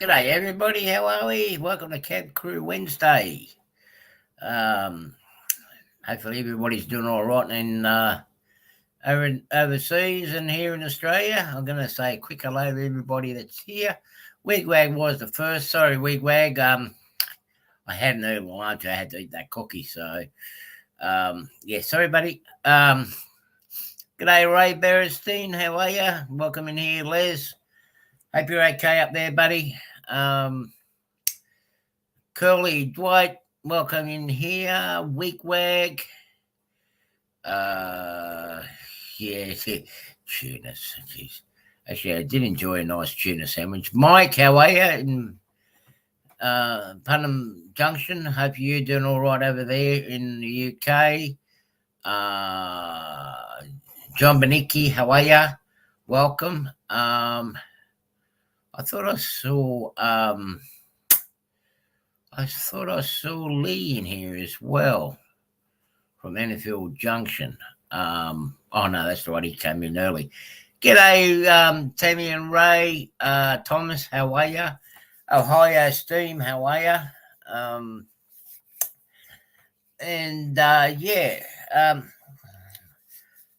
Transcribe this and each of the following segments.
G'day everybody, how are we? Welcome to Cab Crew Wednesday. Um, Hopefully everybody's doing all right overseas and here in Australia. I'm going to say a quick hello to everybody that's here. Wigwag was the first. Sorry, Wigwag. I hadn't eaten lunch. I had to eat that cookie. So, sorry, buddy. G'day, Ray Berenstein. How are you? Welcome in here, Les. Hope you're okay up there, buddy. Curly Dwight, welcome in here. Wigwag. Yeah, tuna. Jeez. Actually, I did enjoy a nice tuna sandwich. Mike, how are you in Putnam Junction? Hope you're doing all right over there in the UK. John Benicki, how are you? Welcome. I thought I saw Lee in here as well from Enfield Junction. Oh no, that's right. He came in early. G'day, Tammy and Ray. Thomas, how are you? Ohio Steam, how are you?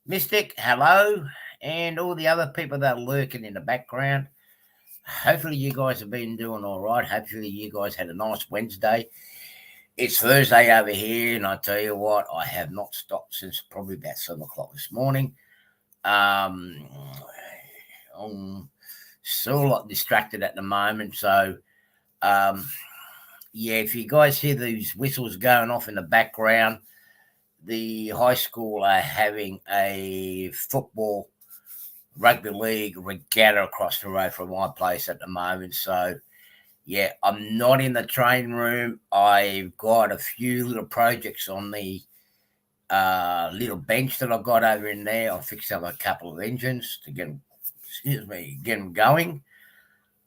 Mystic, hello, and all the other people that are lurking in the background. Hopefully you guys have been doing all right. Hopefully you guys had a nice Wednesday. It's Thursday over here, and I tell you what, I have not stopped since probably about 7 o'clock this morning. I'm still a lot distracted at the moment, so if you guys hear these whistles going off in the background, the high school are having a football rugby league regatta across the road from my place at the moment. So, yeah, I'm not in the train room. I've got a few little projects on the little bench that I've got over in there. I'll fix up a couple of engines to get them going.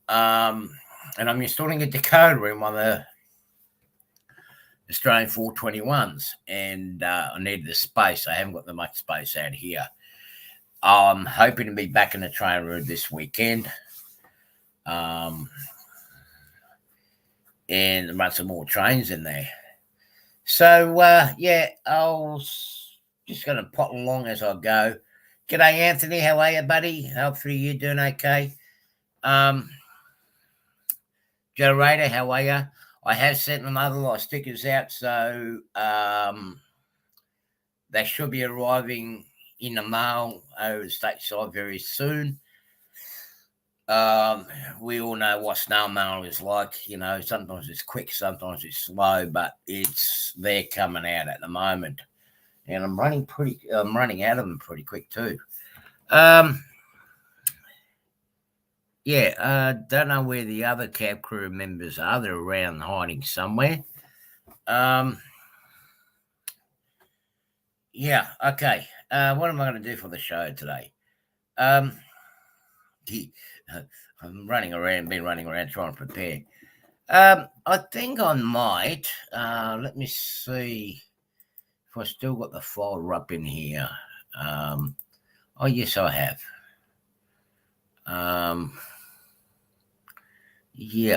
And I'm installing a decoder in one of the Australian 421s, and I needed the space. I haven't got that much space out here. I'm hoping to be back in the train room this weekend, and run some more trains in there. So, I'll just going to pot along as I go. G'day, Anthony. How are you, buddy? Hopefully you're doing okay. Generator, how are you? I have sent another lot of stickers out, so they should be arriving in the mail over the stateside very soon. We all know what snail mail is like. You know, sometimes it's quick, sometimes it's slow, but they're coming out at the moment, and I'm running out of them pretty quick too. Don't know where the other cab crew members are. They're around hiding somewhere. Okay. What am I going to do for the show today? I'm been running around trying to prepare. I think I might. Let me see if I still got the folder up in here. Oh, yes, I have.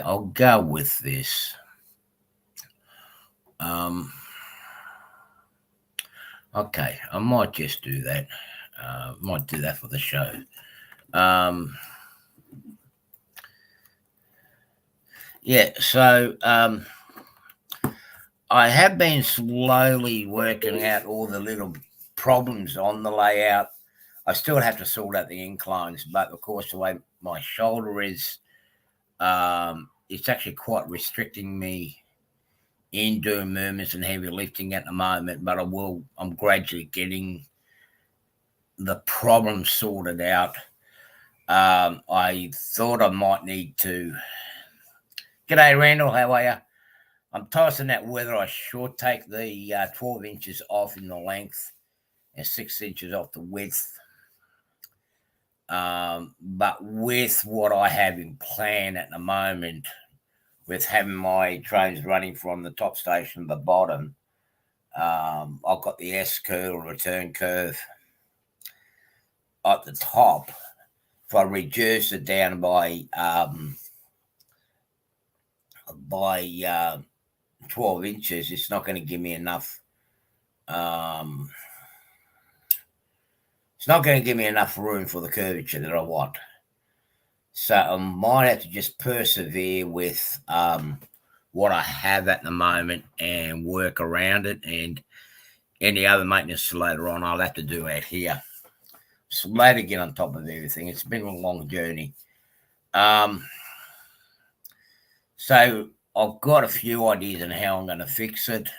I'll go with this. Okay, I might just do that. Might do that for the show. I have been slowly working out all the little problems on the layout. I still have to sort out the inclines, but of course, the way my shoulder is, it's actually quite restricting me in doing movements and heavy lifting at the moment, but I'm gradually getting the problem sorted out. I thought I might need to. G'day, Randall. How are you? I'm tossing out whether I should take the 12 inches off in the length and 6 inches off the width. But with what I have in plan at the moment, with having my trains running from the top station to the bottom, I've got the S curve or return curve at the top. If I reduce it down by by 12 inches, it's not going to give me enough. It's not going to give me enough room for the curvature that I want. So I might have to just persevere with what I have at the moment and work around it. And any other maintenance later on, I'll have to do out here. So later, get on top of everything. It's been a long journey. So I've got a few ideas on how I'm going to fix it.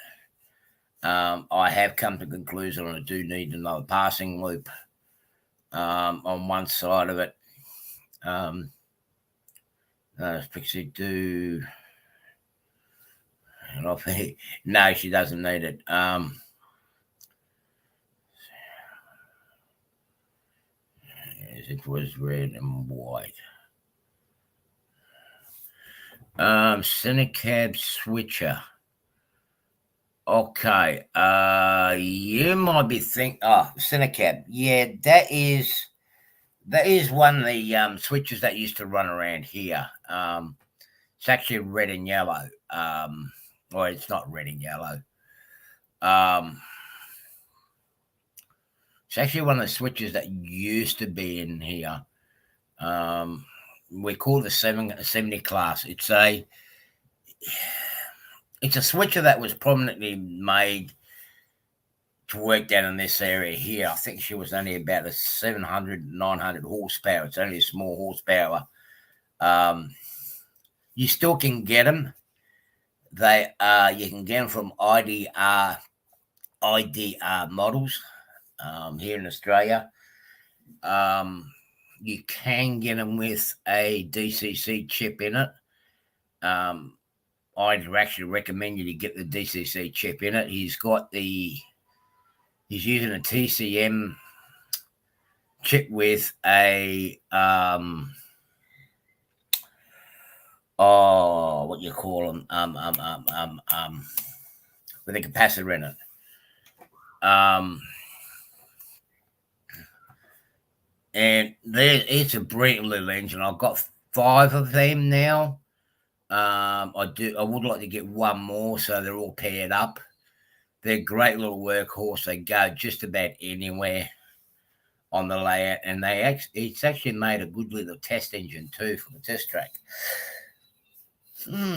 I have come to the conclusion I do need another passing loop on one side of it. Pixie do. No, she doesn't need it. It was red and white. Cinecab switcher. Okay. You might be thinking, Cinecab. Yeah, that is one of the switches that used to run around here. It's actually red and yellow. Well, it's not red and yellow. It's actually one of the switches that used to be in here. We call the 70 class. It's a switcher that was prominently made to work down in this area here. I think she was only about a 700, 900 horsepower. It's only a small horsepower. You still can get them. You can get them from IDR models here in Australia. You can get them with a DCC chip in it. I'd actually recommend you to get the DCC chip in it. He's using a TCM chip with a what you call them with a capacitor in it. And it's a brilliant little engine. I've got 5 of them now. I would like to get one more so they're all paired up. They're great little workhorse. They go just about anywhere on the layout, and it's actually made a good little test engine too for the test track.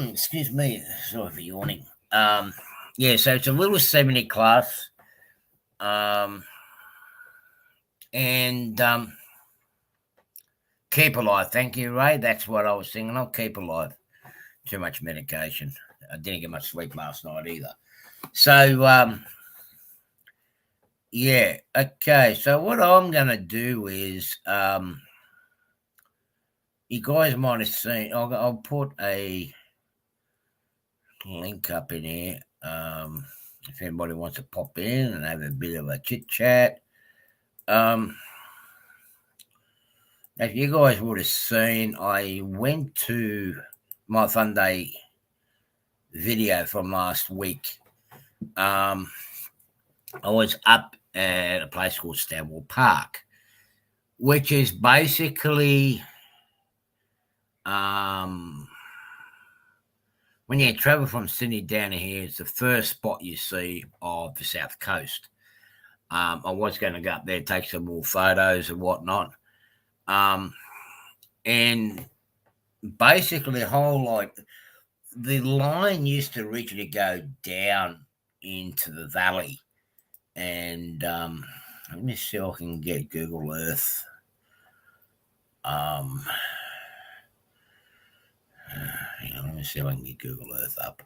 Excuse me, sorry for yawning. Yeah, so it's a little 70 class, and keep alive. Thank you, Ray. That's what I was thinking. I'll keep alive. Too much medication. I didn't get much sleep last night either. So, yeah. Okay. So what I'm going to do is, you guys might have seen, I'll put a link up in here. If anybody wants to pop in and have a bit of a chit chat. If you guys would have seen, I went to my Fun Day video from last week. I was up at a place called Stanwell Park, which is basically when you travel from Sydney down to here, it's the first spot you see of the South Coast. I was going to go up there, take some more photos and whatnot. And basically the line used to originally go down into the valley. And let me see if I can get Google Earth. Hang on, let me see if I can get Google Earth up.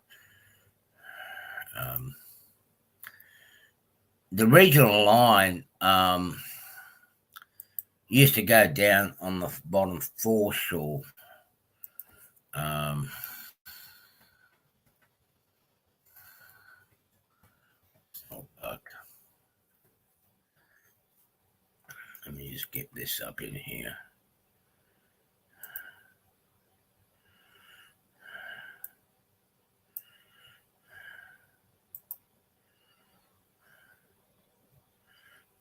The regional line used to go down on the bottom foreshore. Let me just get this up in here.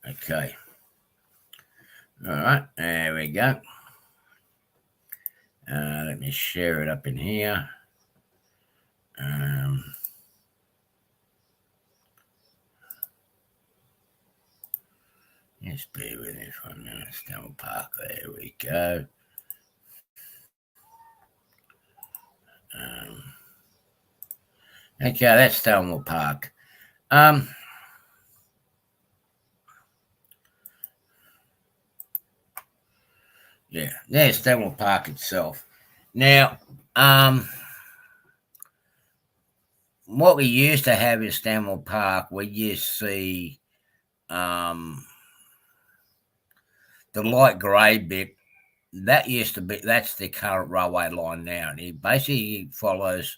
Okay. All right, there we go. Let me share it up in here. Just bear with me for a minute. Stanwell Park, there we go. Okay, that's Stanwell Park. Yeah, there's Stanwell Park itself. Now, what we used to have in Stanwell Park, we used to see the light grey bit. That used to be, that's the current railway line now, and it basically follows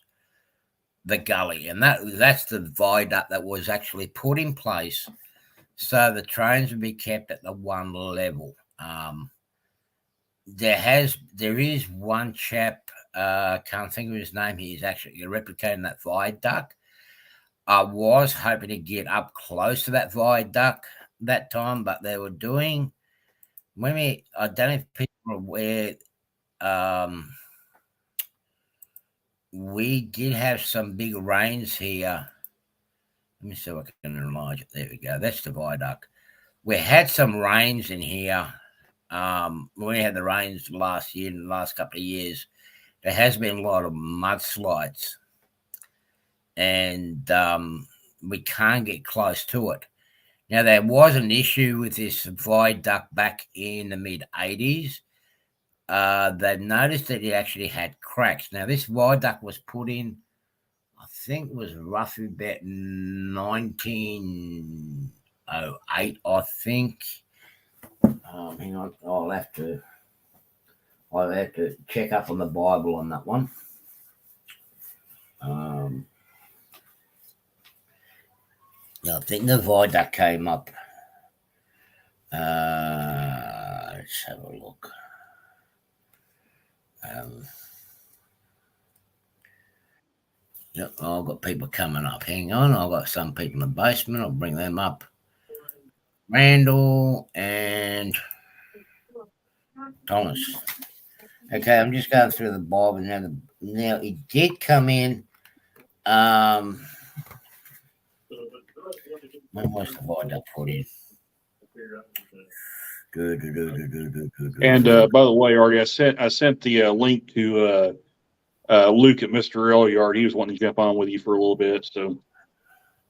the gully, and that's the viaduct that was actually put in place so the trains would be kept at the one level. There is one chap, can't think of his name. He's actually replicating that viaduct. I was hoping to get up close to that viaduct that time, but they were doing I don't know if people are aware. We did have some big rains here. Let me see if I can enlarge it. There we go. That's the viaduct. We had some rains in here. We had the rains last year and the last couple of years. There has been a lot of mudslides, and we can't get close to it. Now, there was an issue with this viaduct back in the mid-'80s. They noticed that it actually had cracks. Now, this viaduct was put in, I think it was roughly about 1908, I think. Hang on, I'll have to check up on the Bible on that one. I think the viaduct came up. Let's have a look. Yep, I've got people coming up. Hang on, I've got some people in the basement. I'll bring them up. Randall and Thomas. Okay, I'm just going through the Bible now. Now it did come in. When was the viaduct put in? And by the way, Arty, I sent the link to Luke at Mr. L Yard. He was wanting to jump on with you for a little bit. So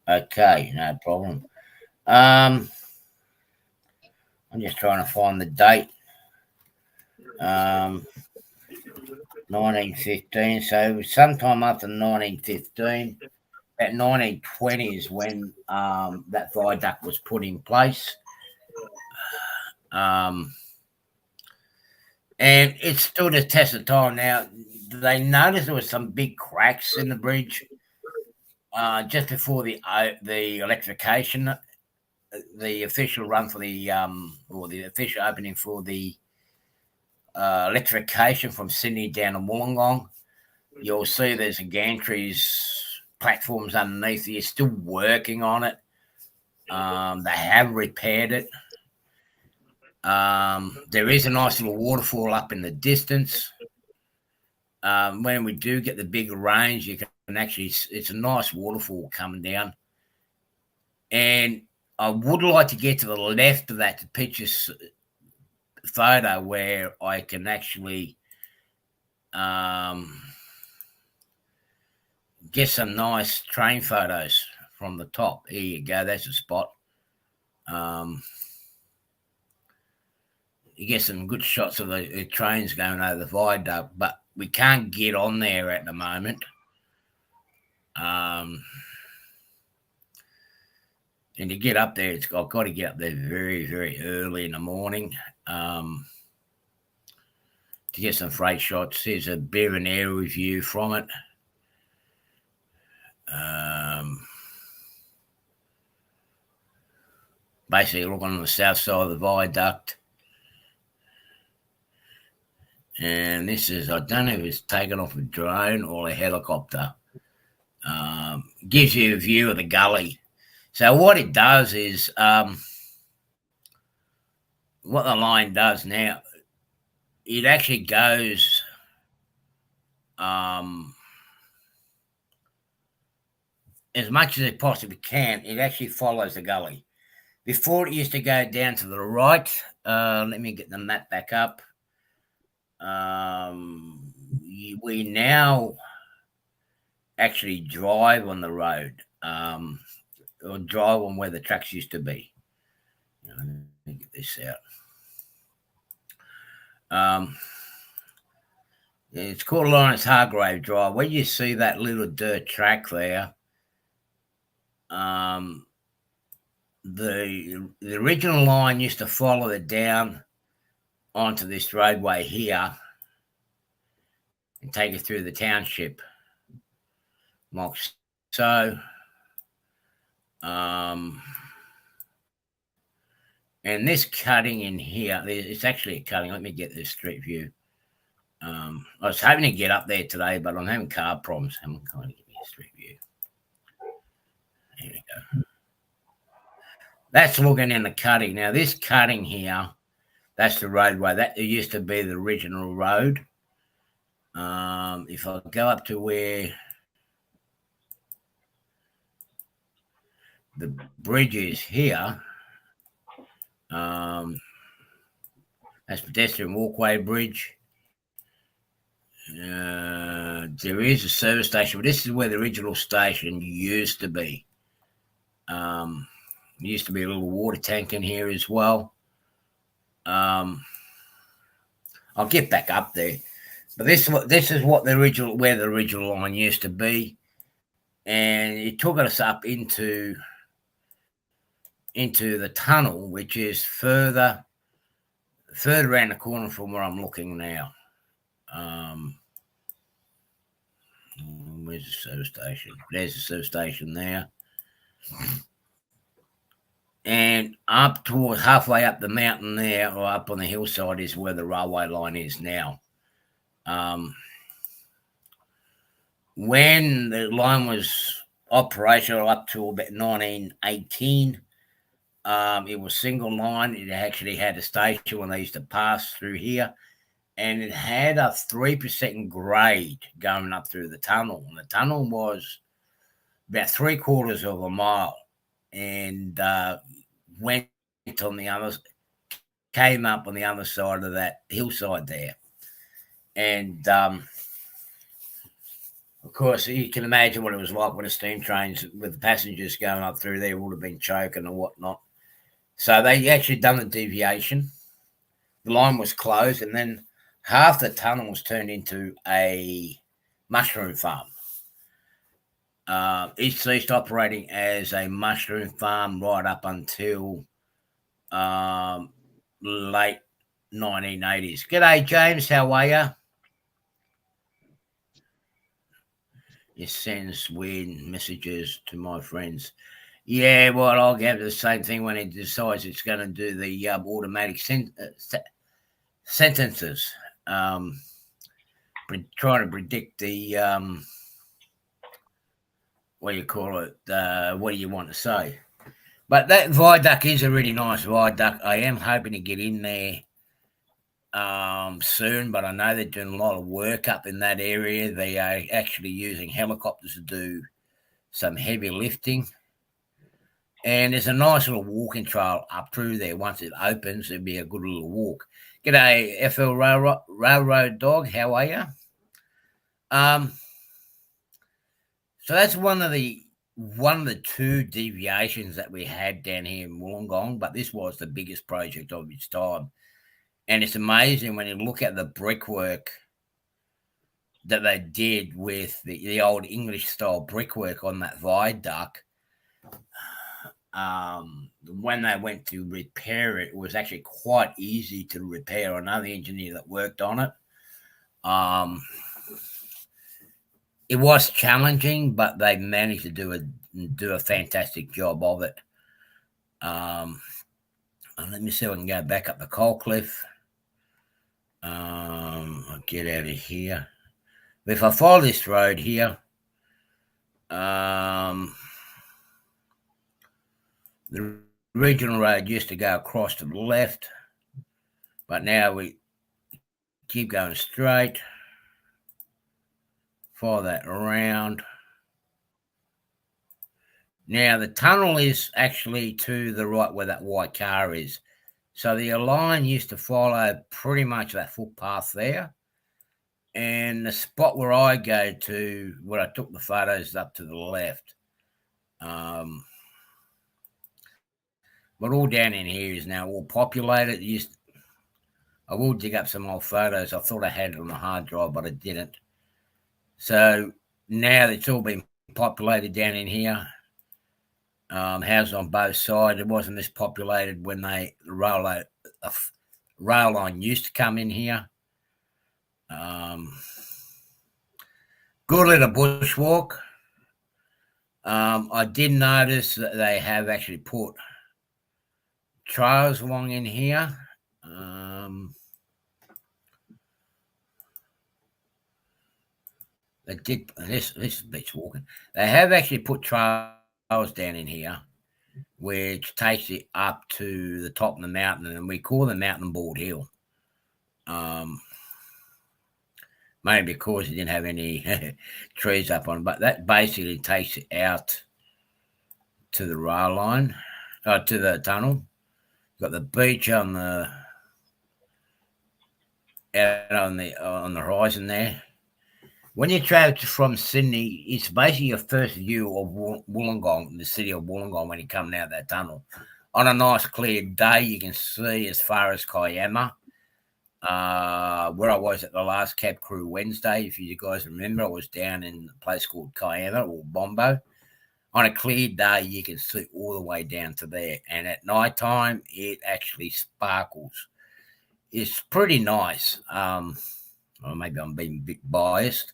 okay, no problem. I'm just trying to find the date. 1915. So it was sometime after 1915. At 1920 is when that viaduct was put in place. And it stood a test of time. Now, they noticed there was some big cracks in the bridge just before the electrification, the official run for the or the official opening for the electrification from Sydney down to Wollongong. You'll see there's a gantries platforms underneath. You're still working on it. They have repaired it. There is a nice little waterfall up in the distance. When we do get the bigger rains, you can actually, it's a nice waterfall coming down. And I would like to get to the left of that to picture photo where I can actually get some nice train photos from the top. Here you go. That's a spot. You get some good shots of the trains going over the viaduct, but we can't get on there at the moment. And to get up there, I've got to get up there very, very early in the morning to get some freight shots. Here's a bit of an aerial view from it. Basically looking on the south side of the viaduct. And this is, I don't know if it's taken off a drone or a helicopter. Gives you a view of the gully. So what it does is, what the line does now, it actually goes as much as it possibly can, it actually follows the gully. Before it used to go down to the right. Let me get the map back up. We now actually drive on the road, or drive on where the tracks used to be. Let me get this out. It's called Lawrence Hargrave Drive. Where you see that little dirt track there, the original line used to follow it down onto this roadway here and take it through the township. Like so. And this cutting in here, it's actually a cutting. Let me get this street view. I was hoping to get up there today, but I'm having car problems. I'm going to give me a street view. There we go. That's looking in the cutting. Now, this cutting here, that's the roadway. That used to be the original road. If I go up to where the bridge is here, that's pedestrian walkway bridge. There is a service station, but this is where the original station used to be. There used to be a little water tank in here as well. I'll get back up there, but this is what where the original line used to be, and it took us up into the tunnel, which is further around the corner from where I'm looking now. Where's the service station? There's the service station there. And up towards halfway up the mountain there, or up on the hillside, is where the railway line is now. When the line was operational up to about 1918, it was single line. It actually had a station when they used to pass through here, and it had a 3% grade going up through the tunnel. And the tunnel was about 3/4 of a mile, and went on the other, came up on the other side of that hillside there. And of course, you can imagine what it was like when the steam trains with the passengers going up through there would have been choking and whatnot. So they actually done the deviation. The line was closed, and then half the tunnel was turned into a mushroom farm. It ceased operating as a mushroom farm right up until late 1980s. G'day, James. How are you? It sends weird messages to my friends. Yeah, well, I'll get the same thing when it decides it's going to do the automatic sentences. Trying to predict the what do you call it? What do you want to say? But that viaduct is a really nice viaduct. I am hoping to get in there soon, but I know they're doing a lot of work up in that area. They are actually using helicopters to do some heavy lifting. And there's a nice little walking trail up through there. Once it opens, it'll be a good little walk. G'day, FL Railroad Dog. How are you? So that's one of the two deviations that we had down here in Wollongong, but this was the biggest project of its time. And it's amazing when you look at the brickwork that they did with the old English-style brickwork on that viaduct. When they went to repair it, it was actually quite easy to repair. I know the engineer that worked on it. It was challenging, but they managed to do a fantastic job of it. Let me see if I can go back up the Coal Cliff. I'll get out of here. But if I follow this road here, the regional road used to go across to the left, but now we keep going straight. Follow that around. Now, the tunnel is actually to the right where that white car is. So the line used to follow pretty much that footpath there. And the spot where I go to, where I took the photos, up to the left. But all down in here is now all populated. I will dig up some old photos. I thought I had it on the hard drive, but I didn't. So now it's all been populated down in here. Houses on both sides. It wasn't this populated when the rail line used to come in here. Good little bushwalk. I did notice that they have actually put trails along in here. They did this is beach walking. They have actually put trails down in here, which takes it up to the top of the mountain, and we call the mountain board hill. Maybe because it didn't have any trees up on it, but that basically takes it out to the rail line, to the tunnel. Got the beach on the horizon there. When you travel from Sydney, it's basically your first view of Wollongong, the city of Wollongong, when you're coming out of that tunnel. On a nice clear day, you can see as far as Kiama. Where I was at the last Cab Crew Wednesday, if you guys remember, I was down in a place called Kiama or Bombo. On a clear day, you can see all the way down to there. And at night time, it actually sparkles. It's pretty nice. Or maybe I'm being a bit biased.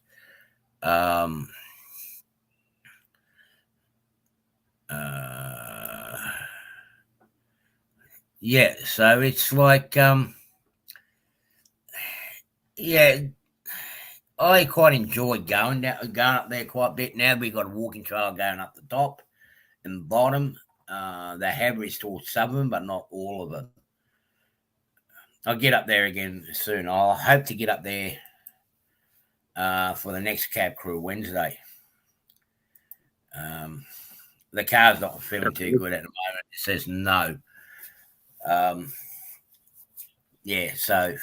Yeah, so it's like, yeah, I quite enjoy going up there quite a bit. Now we've got a walking trail going up the top and bottom. They have restored some of them, but not all of them. I'll get up there again soon. I'll hope to get up there for the next Cab Crew Wednesday. The car's not feeling too good at the moment. It says no. Yeah, so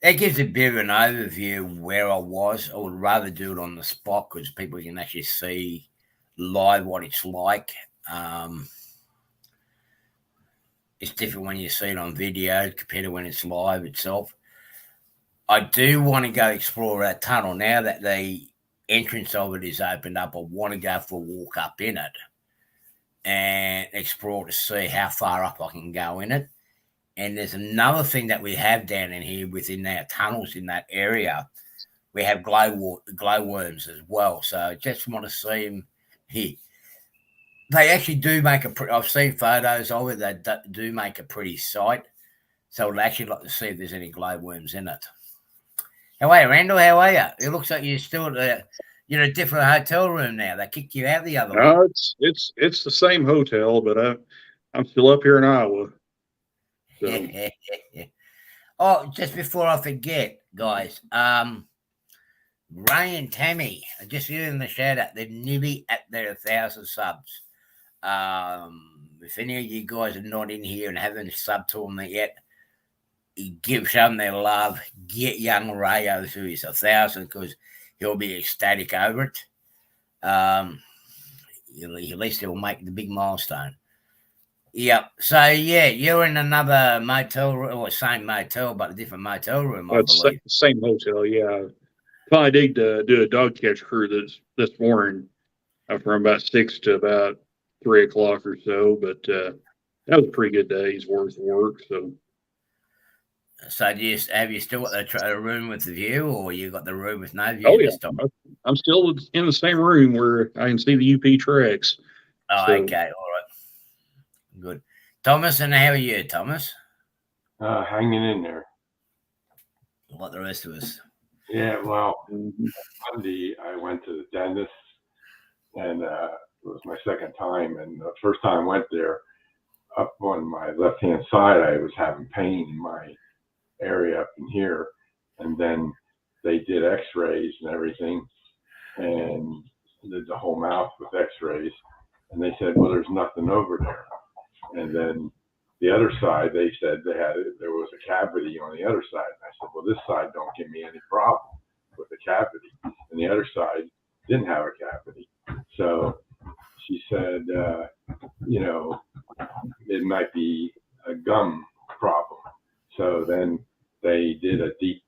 that gives a bit of an overview of where I was. I would rather do it on the spot because people can actually see live what it's like. It's different when you see it on video compared to when it's live itself. I do want to go explore that tunnel now that the entrance of it is opened up. I want to go for a walk up in it and explore to see how far up I can go in it. And there's another thing that we have down in here within our tunnels in that area. We have glowworms as well. So I just want to see them here. They actually do make I've seen photos of it. They do make a pretty sight. So I'd actually like to see if there's any glowworms in it. How are you, Randall? How are you? It looks like you're still you're in a different hotel room now. They kicked you out the other one. No, it's the same hotel, but I'm still up here in Iowa. So. Oh, just before I forget, guys, Ray and Tammy, just in the shout out, they're nearly at their 1,000 subs. If any of you guys are not in here and haven't subbed to them yet, show them their love. Get young Rayo to his 1,000 because he'll be ecstatic over it. At least he'll make the big milestone. Yep. So yeah, you're in another motel room, or same motel, but a different motel room. I believe. Same hotel. Yeah. Finally did do a dog catch crew this morning from about 6 to about 3 o'clock or so. But that was a pretty good day's worth of work. So have you still got the room with the view, or you got the room with no view? Oh yeah, I'm still in the same room where I can see the UP tracks. Oh, so. Okay, all right, good. Thomas, and how are you, Thomas? Hanging in there. Like the rest of us. Yeah, well, Monday I went to the dentist, and it was my second time. And the first time I went there, up on my left-hand side, I was having pain in my area up in here. And then they did x-rays and everything, and did the whole mouth with x-rays. And they said, well, there's nothing over there. And then the other side, they said there was a cavity on the other side. And I said, well, this side don't give me any problem with the cavity. And the other side didn't have a cavity. So she said, it might be a gum problem. So then they did a deep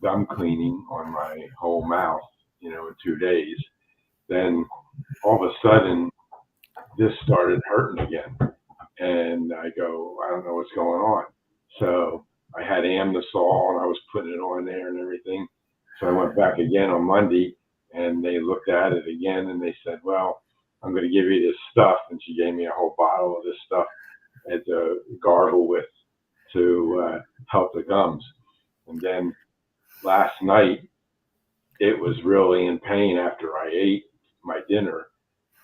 gum cleaning on my whole mouth, in 2 days. Then all of a sudden, this started hurting again. And I go, I don't know what's going on. So I had Amnisol and I was putting it on there and everything. So I went back again on Monday and they looked at it again and they said, well, I'm going to give you this stuff. And she gave me a whole bottle of this stuff to gargle with to help the gums. And then last night, it was really in pain after I ate my dinner.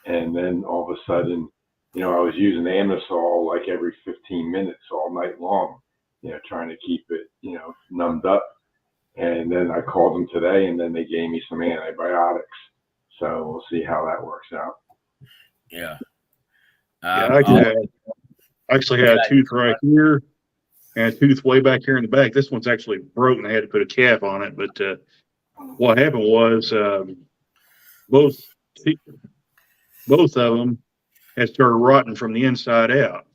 And then all of a sudden, I was using Amnisol like every 15 minutes all night long, trying to keep it, numbed up. And then I called them today and then they gave me some antibiotics. So we'll see how that works out. Yeah. I actually had a tooth right here and a tooth way back here in the back. This one's actually broken. I had to put a cap on it. But what happened was both of them had started rotting from the inside out.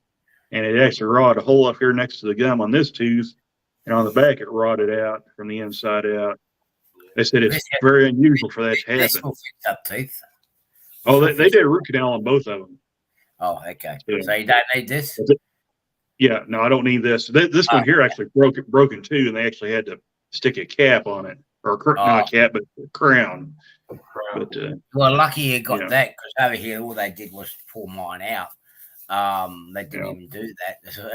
And it actually rotted a hole up here next to the gum on this tooth. And on the back, it rotted out from the inside out. They said it's very unusual for that to happen. Up teeth. Oh, they did a root canal on both of them. Oh, okay. So you don't need this? Yeah, no, I don't need this. This one here actually broken too, and they actually had to stick a cap on it. Or not a cap, but a crown. But, well, lucky you got that, because over here all they did was pull mine out. They didn't even do that. So,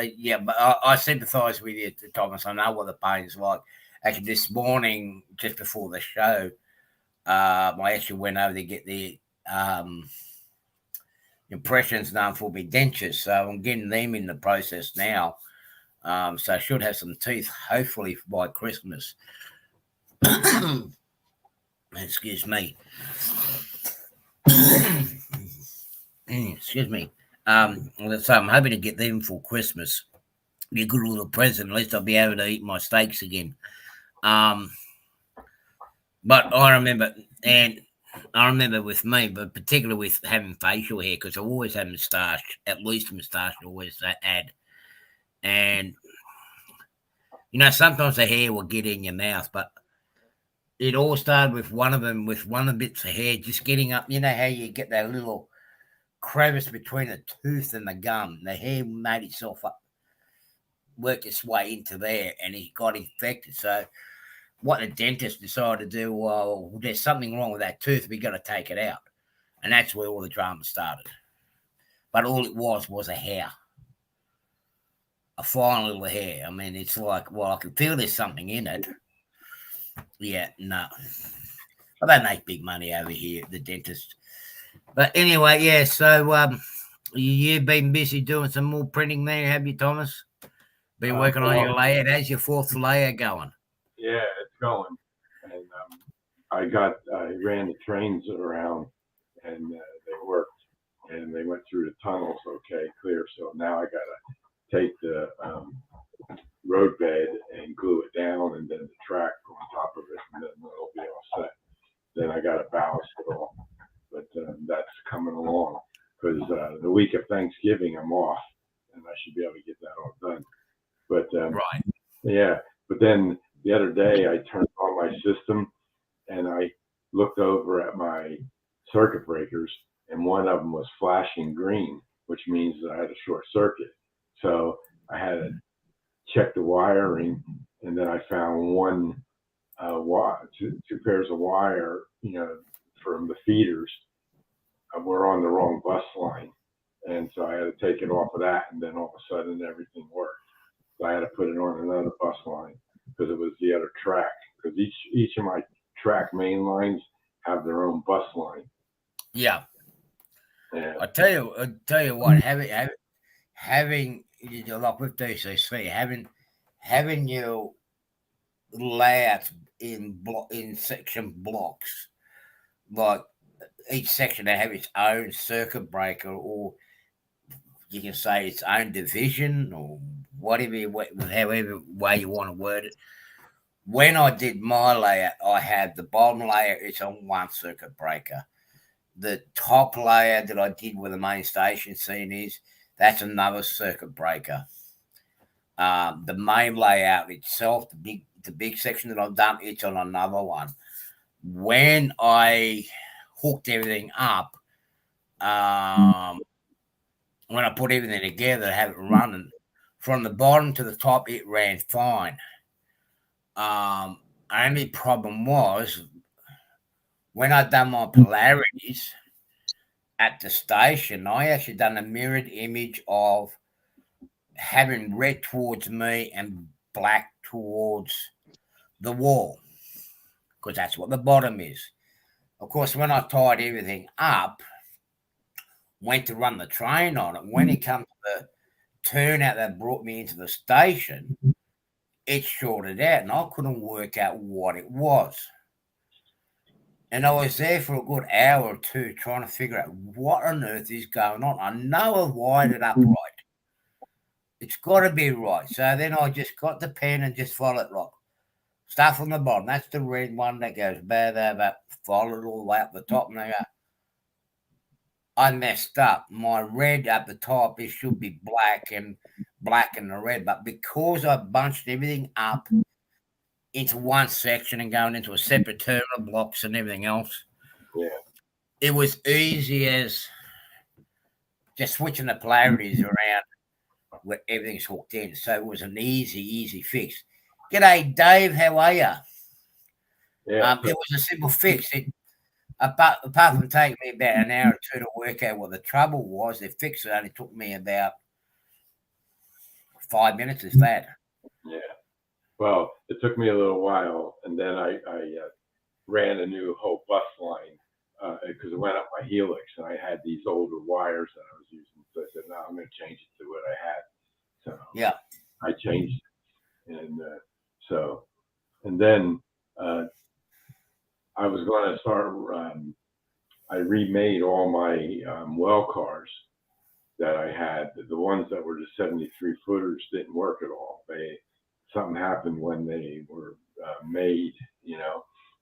but I sympathise with you, Thomas. I know what the pain's like. Actually, this morning, just before the show, I actually went over to get the impressions done for my dentures. So I'm getting them in the process now. So I should have some teeth, hopefully, by Christmas. Excuse me. Excuse me. So I'm hoping to get them for Christmas. Be a good little present. At least I'll be able to eat my steaks again. But I remember with me, but particularly with having facial hair, because I always had moustache, at least a moustache I always had. And, sometimes the hair will get in your mouth, but it all started with one of them, with one of the bits of hair just getting up. You know how you get that little crevice between the tooth and the gum? The hair made itself up, worked its way into there, and it got infected. So what the dentist decided to do, well, there's something wrong with that tooth. We got to take it out. And that's where all the drama started. But all it was a hair. A fine little hair. I mean, it's like, well, I can feel there's something in it. Yeah, no. But they make big money over here, the dentist. But anyway, yeah, so you've been busy doing some more printing there, have you, Thomas? Been working on your layout. How's your fourth layer going? Yeah, it's going. And I ran the trains around and they worked and they went through the tunnels okay, clear. So now I got to take the road bed and glue it down and then the track on top of it, and then it'll be all set. Then I got to ballast it all. But that's coming along because the week of Thanksgiving I'm off and I should be able to get that all done. But right. Yeah, but then the other day I turned on my system and I looked over at my circuit breakers and one of them was flashing green, which means that I had a short circuit. So I had to check the wiring, and then I found two pairs of wire, from the feeders were on the wrong bus line. And so I had to take it off of that, and then all of a sudden everything worked. So I had to put it on another bus line because it was the other track. Because each of my track main lines have their own bus line. Yeah. And I tell you what, having like with DCC, having your layouts in section blocks, like each section to have its own circuit breaker, or you can say its own division, or whatever, however way you want to word it. When I did my layout, I had the bottom layer, it's on one circuit breaker. The top layer that I did where the main station scene is, that's another circuit breaker. The main layout itself, the big section that I've done, it's on another one. When I hooked everything up, when I put everything together to have it running, from the bottom to the top, it ran fine. Only problem was when I done my polarities at the station, I actually done a mirrored image of having red towards me and black towards the wall, because that's what the bottom is. Of course, when I tied everything up, went to run the train on it, when it comes to the turnout that brought me into the station, it shorted out and I couldn't work out what it was. And I was there for a good hour or two trying to figure out what on earth is going on. I know I've wired it up right. It's got to be right. So then I just got the pen and just followed it. Like, start from the bottom. That's the red one that goes follow it all the way up the top. And I messed up. My red at the top, it should be black and the red. But because I bunched everything up into one section and going into a separate terminal blocks and everything else, it was easy as just switching the polarities around where everything's hooked in. So it was an easy fix. G'day, Dave. How are you? Yeah. It was a simple fix. Apart from taking me about an hour or two to work out what the trouble was, the fix it only took me about 5 minutes, is that? Yeah. Well, it took me a little while, and then I ran a new whole bus line because it went up my helix, and I had these older wires that I was using. So I said, no, I'm going to change it to what I had. So yeah, I changed it, and then I was going to start. I remade all my well cars that I had. The ones that were the 73 footers didn't work at all. Something happened when they were made,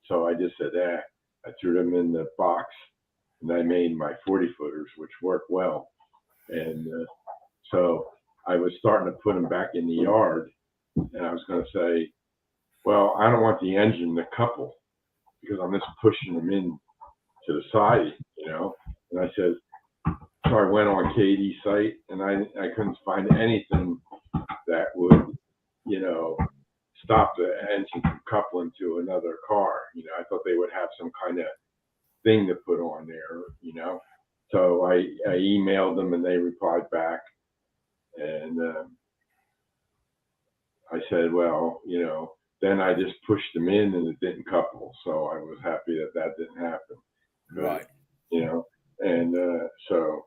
So I just said, I threw them in the box, and I made my 40 footers, which work well. And so I was starting to put them back in the yard, and I was going to say, well, I don't want the engine to couple because I'm just pushing them in to the side, And I said, so I went on Katie's site, and I couldn't find anything that would, stop the engine from coupling to another car. I thought they would have some kind of thing to put on there, So I emailed them, and they replied back, and I said, well, then I just pushed them in, and it didn't couple. So I was happy that didn't happen. But, right. And so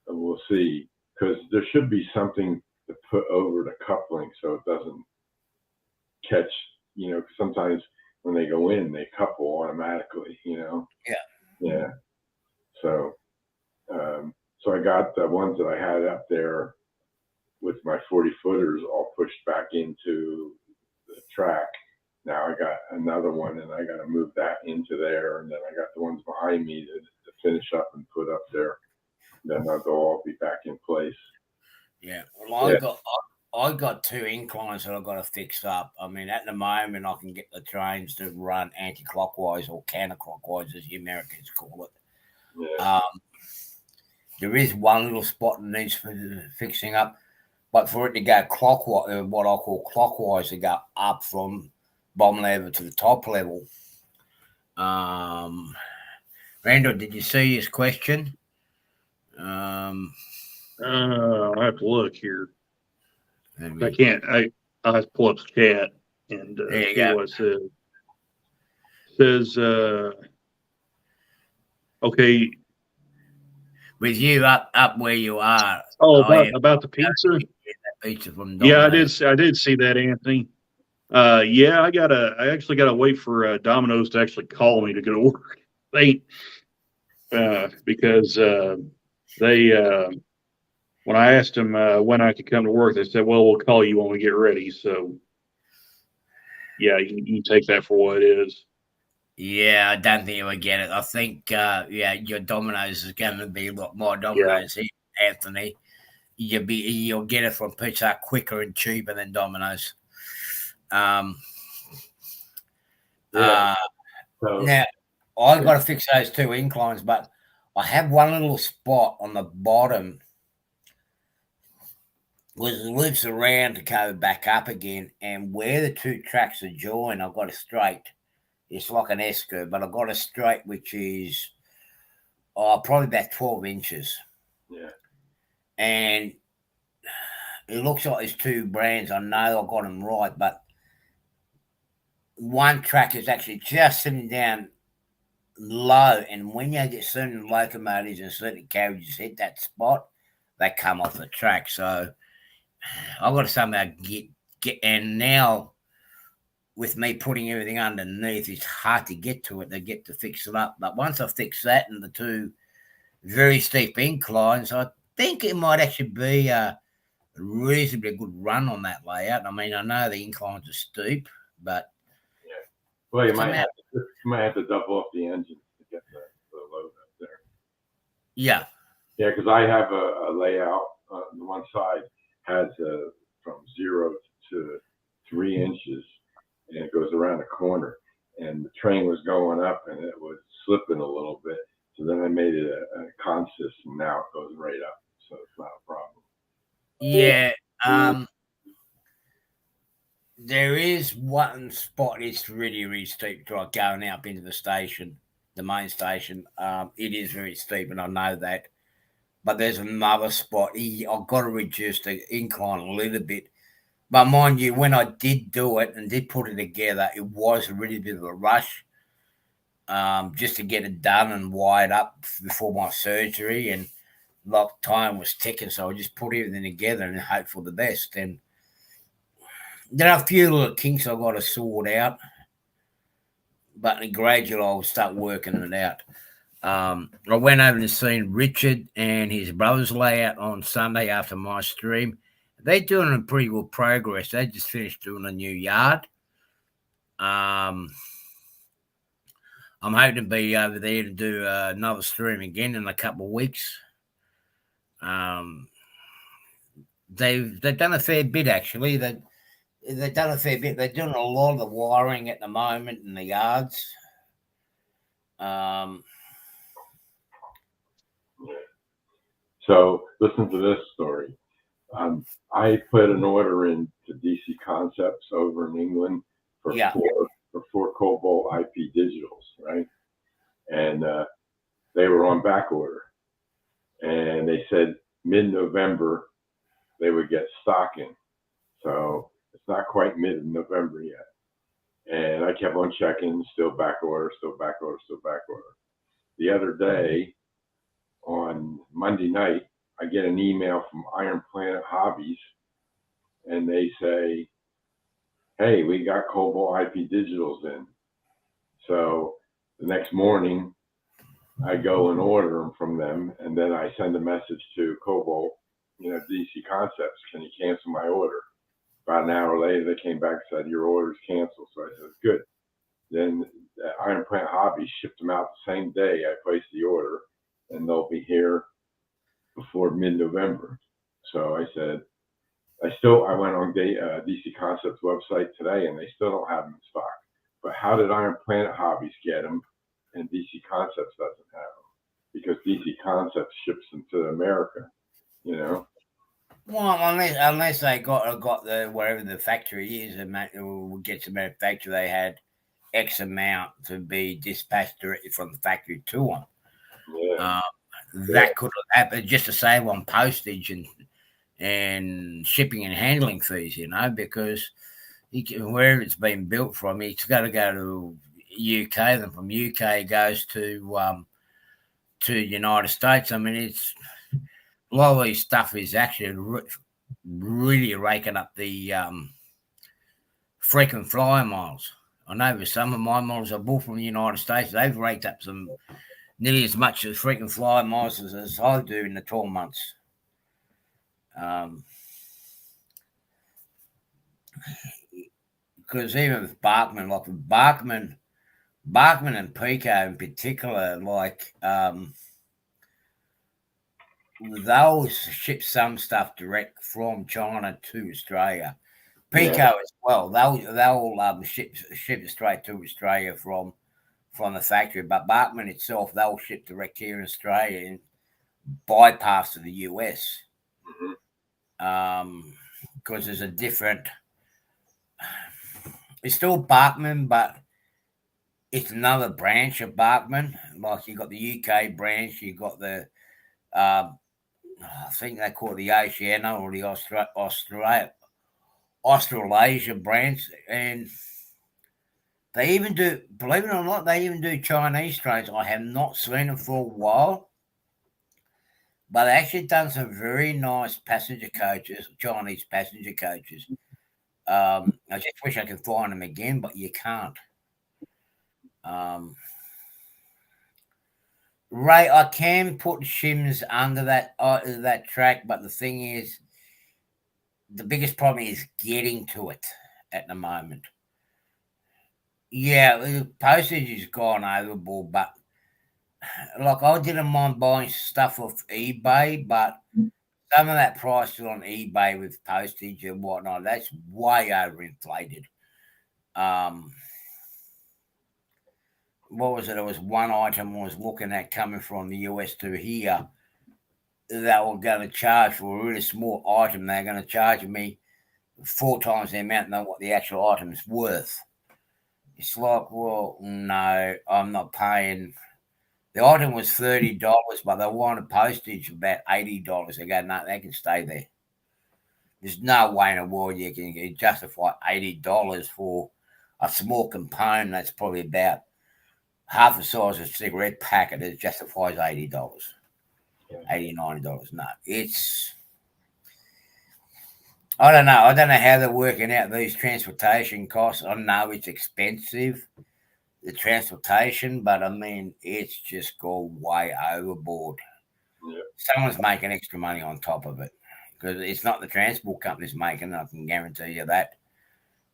we'll see, because there should be something to put over the coupling so it doesn't catch, because sometimes when they go in, they couple automatically, Yeah. Yeah. So, so I got the ones that I had up there with my 40 footers all pushed back into the track. Now I got another one, and I got to move that into there, and then I got the ones behind me to finish up and put up there. Then they'll all be back in place. Yeah. Well, I got 2 inclines that I've got to fix up. I mean, at the moment, I can get the trains to run anti-clockwise or counterclockwise, as the Americans call it. Yeah. There is one little spot that needs fixing up, but for it to go clockwise, what I call clockwise, to go up from bottom level to the top level. Randall, did you see his question? I'll have to look here. I can't. I'll have to pull up the chat and see what it says. It says, okay. With you up where you are. Oh, about the pizza. Pizza from I did see that, Anthony. I actually gotta wait for Domino's to actually call me to go to work. 8 because they when I asked them when I could come to work, they said, "Well, we'll call you when we get ready." So, yeah, you can take that for what it is. Yeah, I don't think you would get it. I think, your Domino's is going to be a lot more Yeah, Domino's here, Anthony. You'll get it from Pizza Hut quicker and cheaper than Domino's. Yeah. So Now, I've got to fix those 2 inclines, but I have one little spot on the bottom which loops around to go back up again, and where the 2 tracks are joined, I've got a straight. It's like an S curve, but I've got a straight which is probably about 12 inches. yeah, And it looks like there's 2 brands. I know I got them right, but one track is actually just sitting down low, and when you get certain locomotives and certain carriages hit that spot, they come off the track. So I've got to somehow get, and now with me putting everything underneath, it's hard to get to it. They get to fix it up, but once I fix that and the 2 very steep inclines, I think it might actually be a reasonably good run on that layout. I mean, I know the inclines are steep, but yeah. Well, you somehow, might have to double up the engine to get the load up there. yeah. Yeah, because I have a layout. The one side has from 0 to 3 inches, and it goes around a corner. And the train was going up, and it was slipping a little bit. So then I made it a consist, and now it goes right up. So it's not a problem. Yeah, there is one spot it's really, really steep, like going up into the station, the main station. It is very steep, and I know that. But there's another spot. I've got to reduce the incline a little bit. But mind you, when I did do it and did put it together, it was a really bit of a rush, just to get it done and wired up before my surgery. And like time was ticking, so I just put everything together and hope for the best. And there are a few little kinks I've got to sort out, but gradually I'll start working it out. I went over and seen Richard and his brother's layout on Sunday after my stream. They're doing a pretty good progress. They just finished doing a new yard. I'm hoping to be over there to do another stream again in a couple of weeks. They've done a fair bit actually. They've done a fair bit. They're doing a lot of the wiring at the moment in the yards. So listen to this story. I put an order in to DC Concepts over in England for Yeah. four Cobalt IP digitals, right? And they were on back order, and they said mid-November they would get stock in. So it's not quite mid-November yet, and I kept on checking, still back order, still back order, still back order. The other day, on Monday night, I get an email from Iron Planet Hobbies, and they say, "Hey, we got Cobalt IP digitals in." So the next morning, I go and order them from them, and then I send a message to Cobalt, DC Concepts, "Can you cancel my order?" About an hour later, they came back and said, "Your order's canceled." So I said, "Good." Then Iron Planet Hobbies shipped them out the same day I placed the order, and they'll be here before mid-November. So I said, I went on DC Concepts website today, and they still don't have them in stock. But how did Iron Planet Hobbies get them, and DC Concepts doesn't have them? Because DC Concepts ships them to America, Well, unless they got the wherever the factory is and gets to manufacture, they had X amount to be dispatched directly from the factory to them. Yeah. That could have happened just to save on postage and shipping and handling fees, because wherever it's been built from, it's got to go to UK. Then from UK it goes to United States. I mean, it's a lot of these stuff is actually really raking up the frequent flyer miles. I know with some of my models I bought from the United States, they've raked up some nearly as much as freaking fly miles as I do in the 12 months. Because even with Bachman, like with Bachman and Pico in particular, like they'll ship some stuff direct from China to Australia. Pico as well. They'll ship it straight to Australia from the factory. But Bachman itself, they'll ship direct here in Australia and bypass to the US. Because there's a different. It's still Bachman, but it's another branch of Bachman. Like you got the UK branch, you got the I think they call it the Oceania or the Australasia branch, and they even do, believe it or not, they even do Chinese strains. I have not seen them for a while, but they actually done some very nice passenger coaches, Chinese passenger coaches. I just wish I could find them again, but you can't. Ray, I can put shims under that track, but the thing is, the biggest problem is getting to it at the moment. Yeah, the postage has gone overboard, but like I didn't mind buying stuff off eBay, but some of that price on eBay with postage and whatnot, that's way overinflated. What was it? It was one item I was looking at coming from the US to here. They were going to charge for a really small item. They're going to charge me 4 times the amount than what the actual item's worth. It's like, well, no, I'm not paying. The item was $30, but they wanted postage about $80. I go, no, they can stay there. There's no way in the world you can justify $80 for a small component that's probably about half the size of a cigarette packet. That justifies $80, $80, $90. No, it's. I don't know. I don't know how they're working out these transportation costs. I know it's expensive, the transportation, but I mean, it's just gone way overboard. Yeah. Someone's making extra money on top of it because it's not the transport companies making it. I can guarantee you that,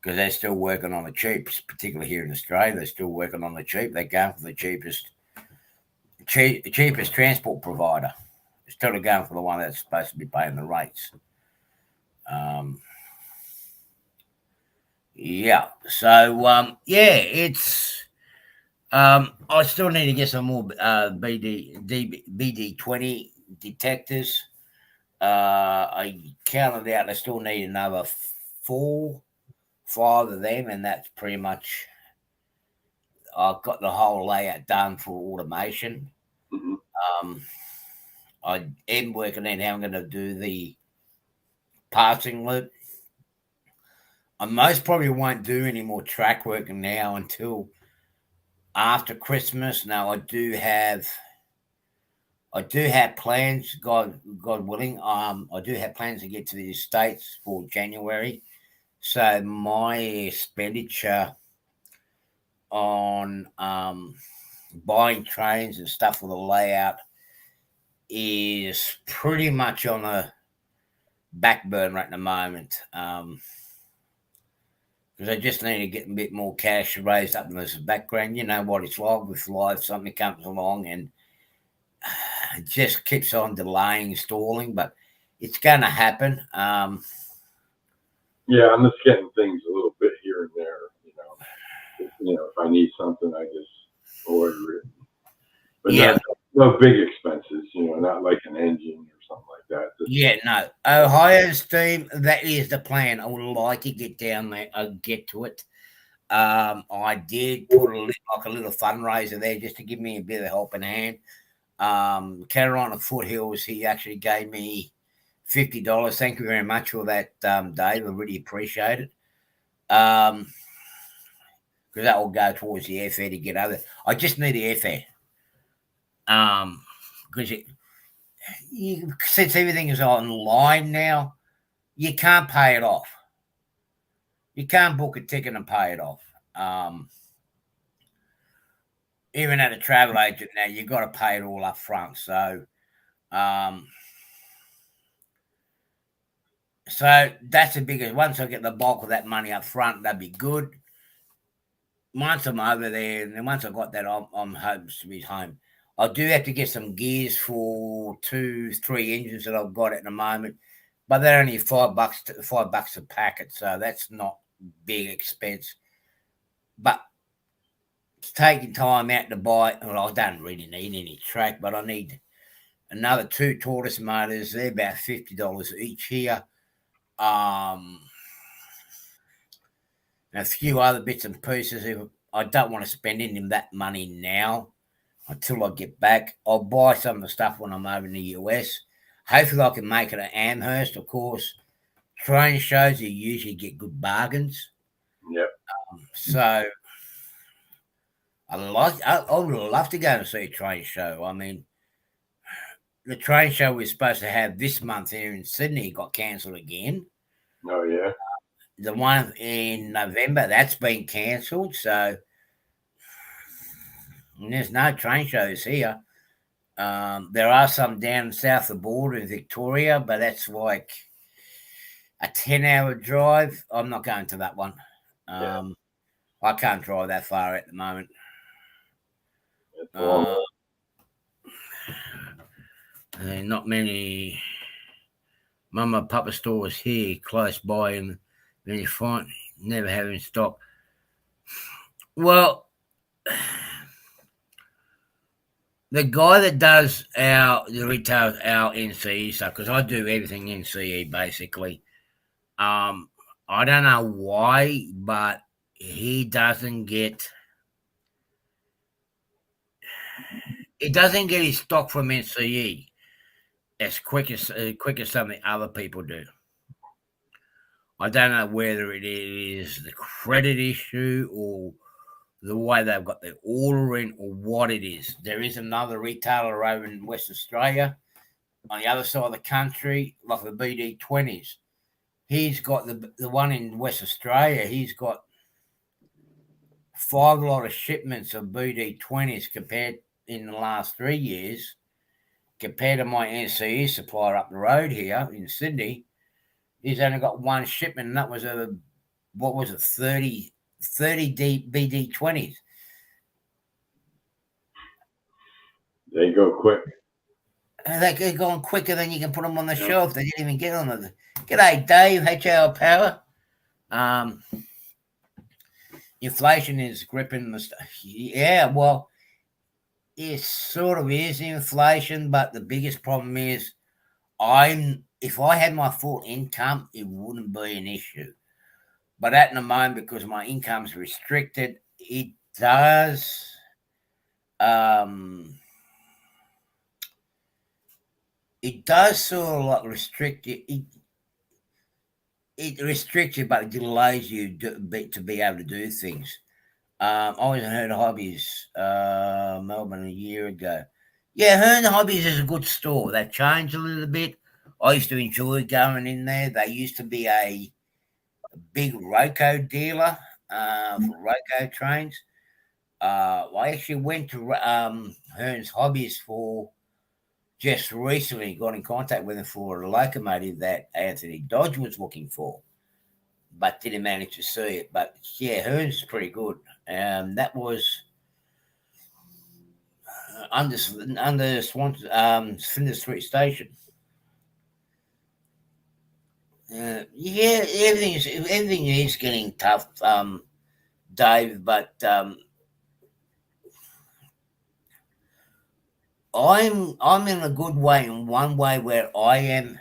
because they're still working on the cheaps, particularly here in Australia. They're still working on the cheap. They're going for the cheapest transport provider. Instead of going for the one that's supposed to be paying the rates. Yeah. So it's. I still need to get some more BD20 detectors. I counted out. I still need another 5 of them, and that's pretty much. I've got the whole layout done for automation. I am working on how I'm going to do the passing loop. I most probably won't do any more track work now until after Christmas. Now I do have plans, God willing. I do have plans to get to the States for January. So my expenditure on buying trains and stuff for the layout is pretty much on a back burner right at the moment. Because I just need to get a bit more cash raised up in this background. You know what it's like with life. Something comes along and it just keeps on delaying, stalling, but it's going to happen. Yeah, I'm just getting things a little bit here and there. If I need something, I just order it. But yeah, no big expenses. Not like an engine or something like that. Yeah, no. Ohio Steam, that is the plan. I would like to get down there, get to it. I did put a little fundraiser there just to give me a bit of helping hand. Carolina Foothills, he actually gave me $50. Thank you very much for that, Dave. I really appreciate it. Because that will go towards the airfare to get over. I just need the airfare. Because since everything is online now, you can't pay it off. You can't book a ticket and pay it off. Even at a travel agent now, you've got to pay it all up front. So that's the biggest. Once I get the bulk of that money up front, that'd be good. Once I'm over there, and then once I got that, I'm home to be home. I do have to get some gears for 2-3 engines that I've got at the moment, but they're only $5 a packet, so that's not big expense. But it's taking time out to buy. Well, I don't really need any track, but I need another 2 tortoise motors. They're about $50 each here. And a few other bits and pieces. I don't want to spend any of that money now until I get back. I'll buy some of the stuff when I'm over in the US. Hopefully I can make it at Amherst, of course. Train shows, you usually get good bargains. Yep. So I would love to go and see a train show. I mean, the train show we're supposed to have this month here in Sydney got cancelled again. Oh, yeah. The one in November, that's been cancelled. So there's no train shows here. There are some down south of the border in Victoria, but that's like a 10-hour drive. I'm not going to that one. I can't drive that far at the moment. Not many mama and papa stores here close by, and then you find never have in stock. Well, the guy that does the retail, our NCE stuff, because I do everything NCE basically. I don't know why, but he doesn't get his stock from NCE as quick as some of the other people do. I don't know whether it is the credit issue or the way they've got their order in or what it is. There is another retailer over in West Australia on the other side of the country, like the BD20s. He's got the one in West Australia, he's got 5 lot of shipments of BD20s compared in the last 3 years, compared to my NCE supplier up the road here in Sydney. He's only got 1 shipment, and that was 30 BD20s. They go quick. They're going quicker than you can put them on the shelf. They didn't even get on the. G'day, Dave, HL Power. Inflation is gripping the stuff. Yeah, well, it sort of is inflation, but the biggest problem is if I had my full income, it wouldn't be an issue. But at the moment, because my income's restricted, it does sort of like restrict it. It restricts you, but it delays you to be able to do things. I was in Hearn Hobbies, Melbourne, a year ago. Yeah, Hearn Hobbies is a good store. They've changed a little bit. I used to enjoy going in there. They used to be a big Roco dealer for Roco trains. I actually went to Hearn's Hobbies for just recently, got in contact with him for a locomotive that Anthony Dodge was looking for, but didn't manage to see it. But yeah, Hearn's is pretty good. That was under Flinders Street Station. Everything is getting tough, Dave. But I'm in a good way. In one way, where I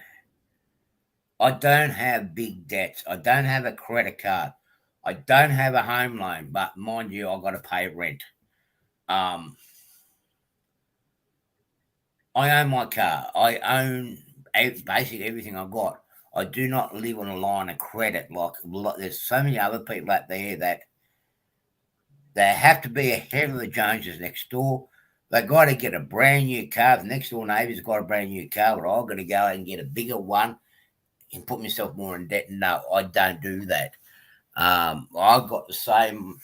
don't have big debts. I don't have a credit card. I don't have a home loan. But mind you, I've got to pay rent. I own my car. I own basically everything I've got. I do not live on a line of credit like there's so many other people out there that they have to be ahead of the Joneses next door. They got to get a brand new car. The next door neighbour's got a brand new car, but I've got to go and get a bigger one and put myself more in debt. No, I don't do that. I've got the same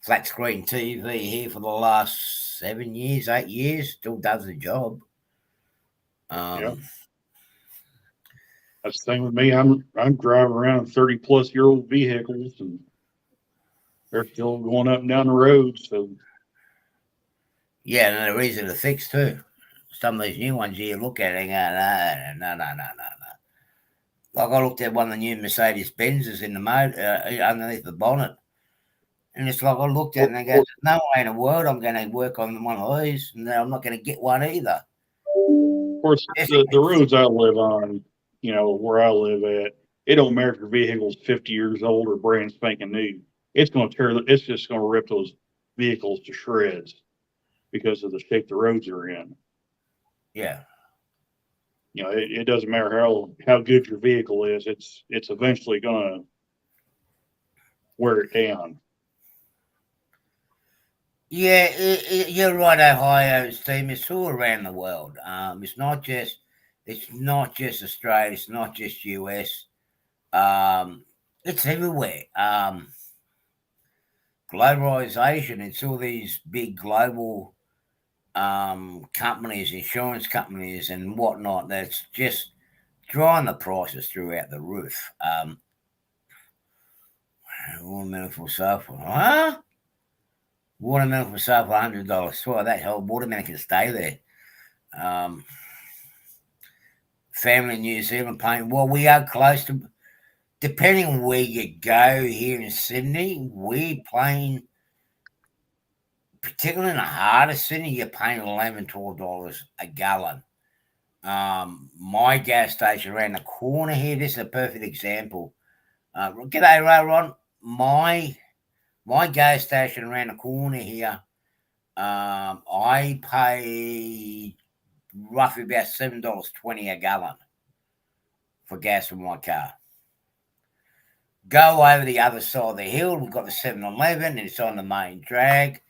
flat screen TV here for the last 7 years, 8 years. Still does the job. Yeah. That's the thing with me. I'm driving around 30-plus-year-old vehicles, and they're still going up and down the road. So yeah, and they're easy to fix too. Some of these new ones you look at it and go, no. Like I looked at one of the new Mercedes Benzes in the motor underneath the bonnet, and it's like I looked at it and I go, "There's no way in the world I'm going to work on one of these, and I'm not going to get one either." of course, the roads I live on, where I live at, it don't matter if your vehicle's 50 years old or brand spanking new. It's just going to rip those vehicles to shreds because of the shape the roads are in. Yeah. It doesn't matter how good your vehicle is. It's eventually going to wear it down. Yeah, you're right, Ohio's team. It's all around the world. It's not just Australia. It's not just US. It's everywhere. Globalization. It's all these big global companies, insurance companies, and whatnot. That's just drawing the prices throughout the roof. 1 minute for sofa, huh? Watermelon for sale for $100. Swear that hell, watermelon can stay there. Family in New Zealand paying. Well, we are close to, depending on where you go here in Sydney, we're paying, particularly in the heart of Sydney, you're paying $11, $12 a gallon. My gas station around the corner here, this is a perfect example. G'day, Ron. My gas station around the corner here, I pay roughly about $7.20 a gallon for gas in my car. Go over the other side of the hill, we've got the 7-Eleven, and it's on the main drag.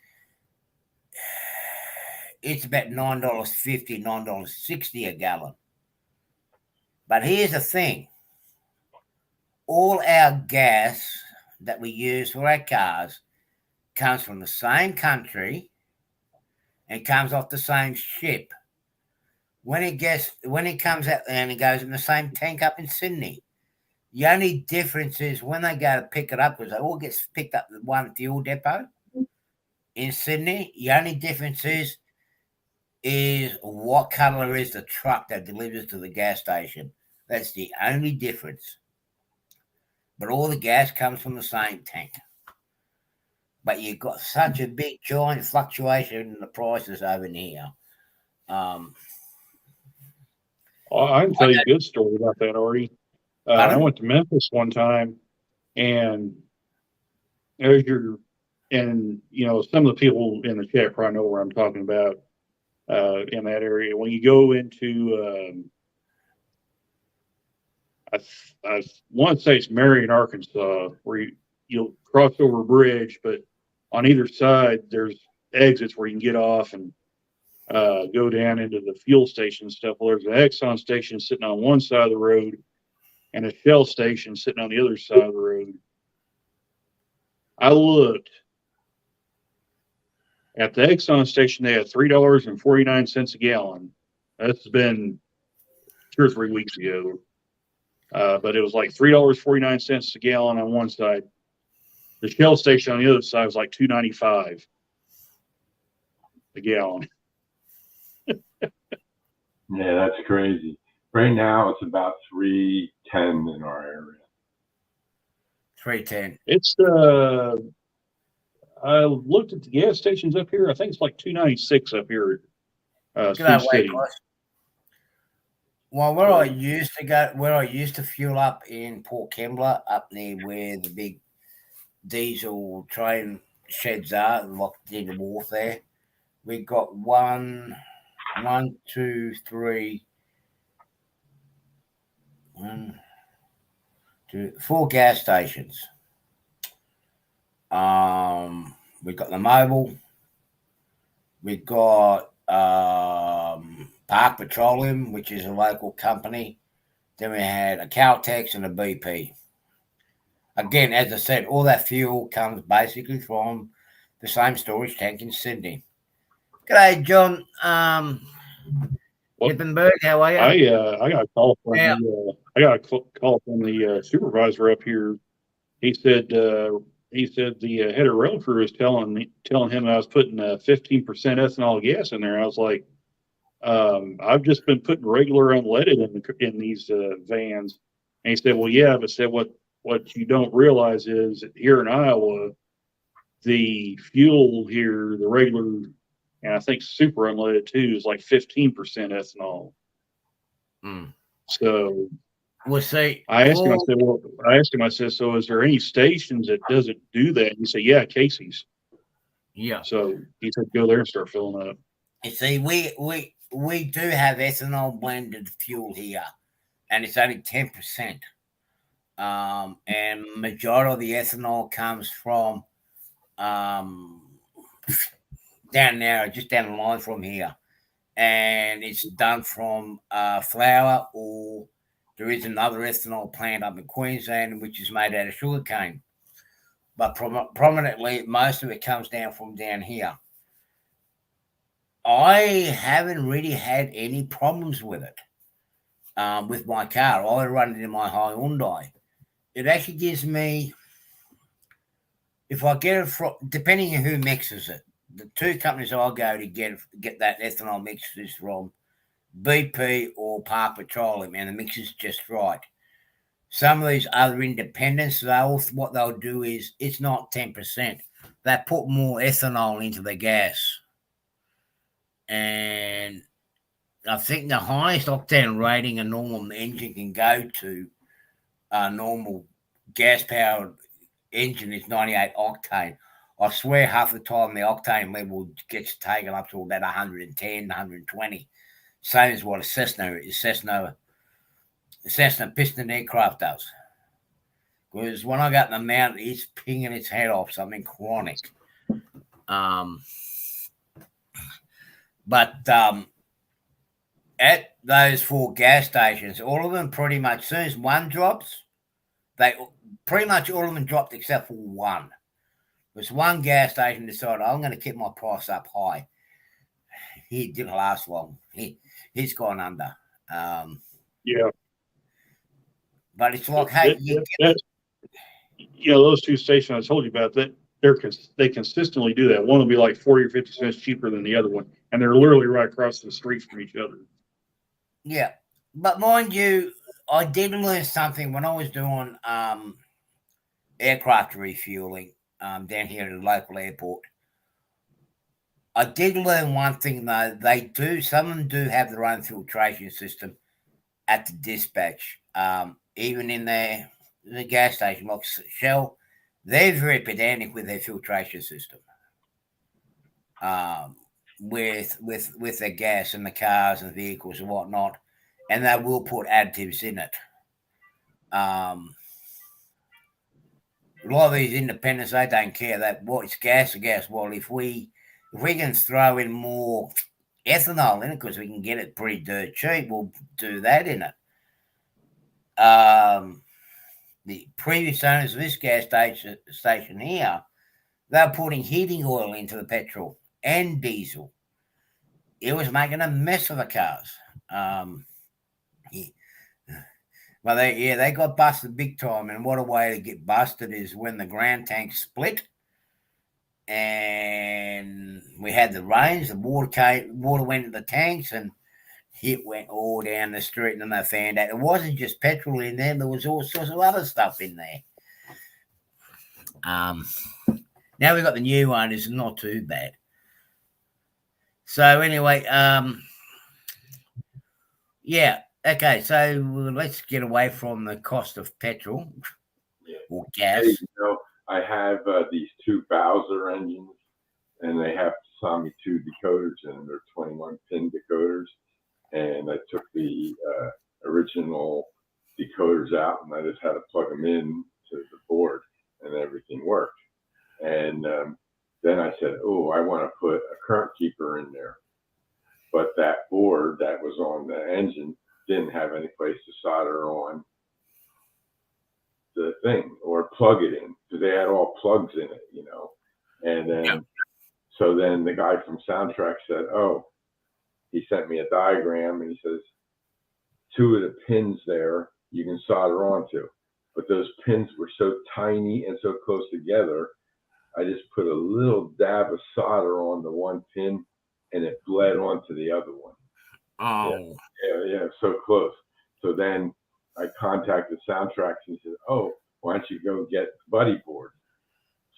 It's about $9.50, $9.60 a gallon. But here's the thing. All our gas that we use for our cars comes from the same country and comes off the same ship. When it comes out and it goes in the same tank up in Sydney, the only difference is when they go to pick it up, because it all gets picked up at one fuel depot in Sydney. The only difference is what colour is the truck that delivers to the gas station. That's the only difference. But all the gas comes from the same tank. But you've got such a big giant fluctuation in the prices over here. I can tell you a good story about that, Arty. I went to Memphis one time, and some of the people in the chat probably know where I'm talking about in that area. When you go into, I want to say it's Marion, Arkansas, where you'll cross over a bridge, but on either side there's exits where you can get off and go down into the fuel station and stuff. Well, there's an Exxon station sitting on one side of the road and a Shell station sitting on the other side of the road. I looked at the Exxon station. They had $3.49 a gallon. That's been 2 or 3 weeks ago. But it was like $3.49 a gallon on one side. The Shell station on the other side was like $2.95 a gallon. Yeah, that's crazy. Right now, it's about $3.10 in our area. $3.10. It's I looked at the gas stations up here. I think it's like $2.96 up here at Sioux City. Well, where I used to fuel up in Port Kembla, up near where the big diesel train sheds are, locked in the wharf there, we got one, two, three, 1, 2, 4 gas stations. We got the Mobil. We got Park Petroleum, which is a local company. Then we had a Caltex and a BP. Again, as I said, all that fuel comes basically from the same storage tank in Sydney. G'day, John. Well, Lippenberg, how are you? I got a call from Yeah. call from the supervisor up here. He said the head of rail crew was telling him I was putting 15% ethanol gas in there. I was like, I've just been putting regular unleaded in these vans. And he said, well, yeah, but said what you don't realize is that here in Iowa, the fuel here, the regular, and I think super unleaded too, is like 15% ethanol. Mm. So We'll see. I asked him, I said, so is there any stations that doesn't do that? And he said, yeah, Casey's. Yeah. So he said, go there and start filling up. You see, we do have ethanol blended fuel here, and it's only 10%. And majority of the ethanol comes from down there, just down the line from here, and it's done from flour, or there is another ethanol plant up in Queensland which is made out of sugarcane. But prominently, most of it comes down from down here. I haven't really had any problems with it. With my car, I run it in my Hyundai. It actually gives me, if I get it from, depending on who mixes it, the two companies I go to get that ethanol mixes from, BP or Park Petroleum, and the mix is just right. Some of these other independents, what they'll do is it's not 10%. They put more ethanol into the gas. And I think the highest octane rating a normal engine can go to, a normal gas-powered engine, is 98 octane. I swear half the time the octane level gets taken up to about 110, 120. Same as what a Cessna piston aircraft does. Because when I got in the mountain, it's pinging its head off something chronic. But at those 4 gas stations, all of them pretty much, as soon as one drops, they pretty much all of them dropped except for one. There's one gas station decided, I'm going to keep my price up high. He didn't last long. He's gone under. Yeah. But it's like, hey, those two stations I told you about, that they consistently do that. One will be like 40 or 50 cents cheaper than the other one, and they're literally right across the street from each other. Yeah, but mind you, I did learn something when I was doing aircraft refueling down here at the local airport. I did learn one thing though. Some of them do have their own filtration system at the dispatch. Even in the gas station, like Shell, they're very pedantic with their filtration system. With their gas and the cars and vehicles and whatnot, and they will put additives in it. A lot of these independents, they don't care that it's gas or gas. Well, if we can throw in more ethanol in it because we can get it pretty dirt cheap, we'll do that in it. The previous owners of this gas station here, they're putting heating oil into the petrol and diesel. It was making a mess of the cars. Well, they got busted big time, and what a way to get busted is when the ground tank split, and we had the rains. The water went in the tanks, and it went all down the street. And then they found out it wasn't just petrol in there; there was all sorts of other stuff in there. Now we've got the new one; it's not too bad. So anyway, yeah, okay. So let's get away from the cost of petrol or gas. Hey, I have these 2 Bowser engines, and they have SAMI 2 decoders, and they're 21-pin decoders. And I took the original decoders out, and I just had to plug them in to the board, and everything worked. And then I said, oh, I want to put a current keeper in there. But that board that was on the engine didn't have any place to solder on the thing or plug it in, because they had all plugs in it, And then, so then the guy from Soundtrack said, oh, he sent me a diagram and he says, 2 of the pins there you can solder onto. But those pins were so tiny and so close together, I just put a little dab of solder on the one pin and it bled onto the other one. Oh, Yeah, so close. So then I contacted Soundtracks and said, oh, why don't you go get buddy board?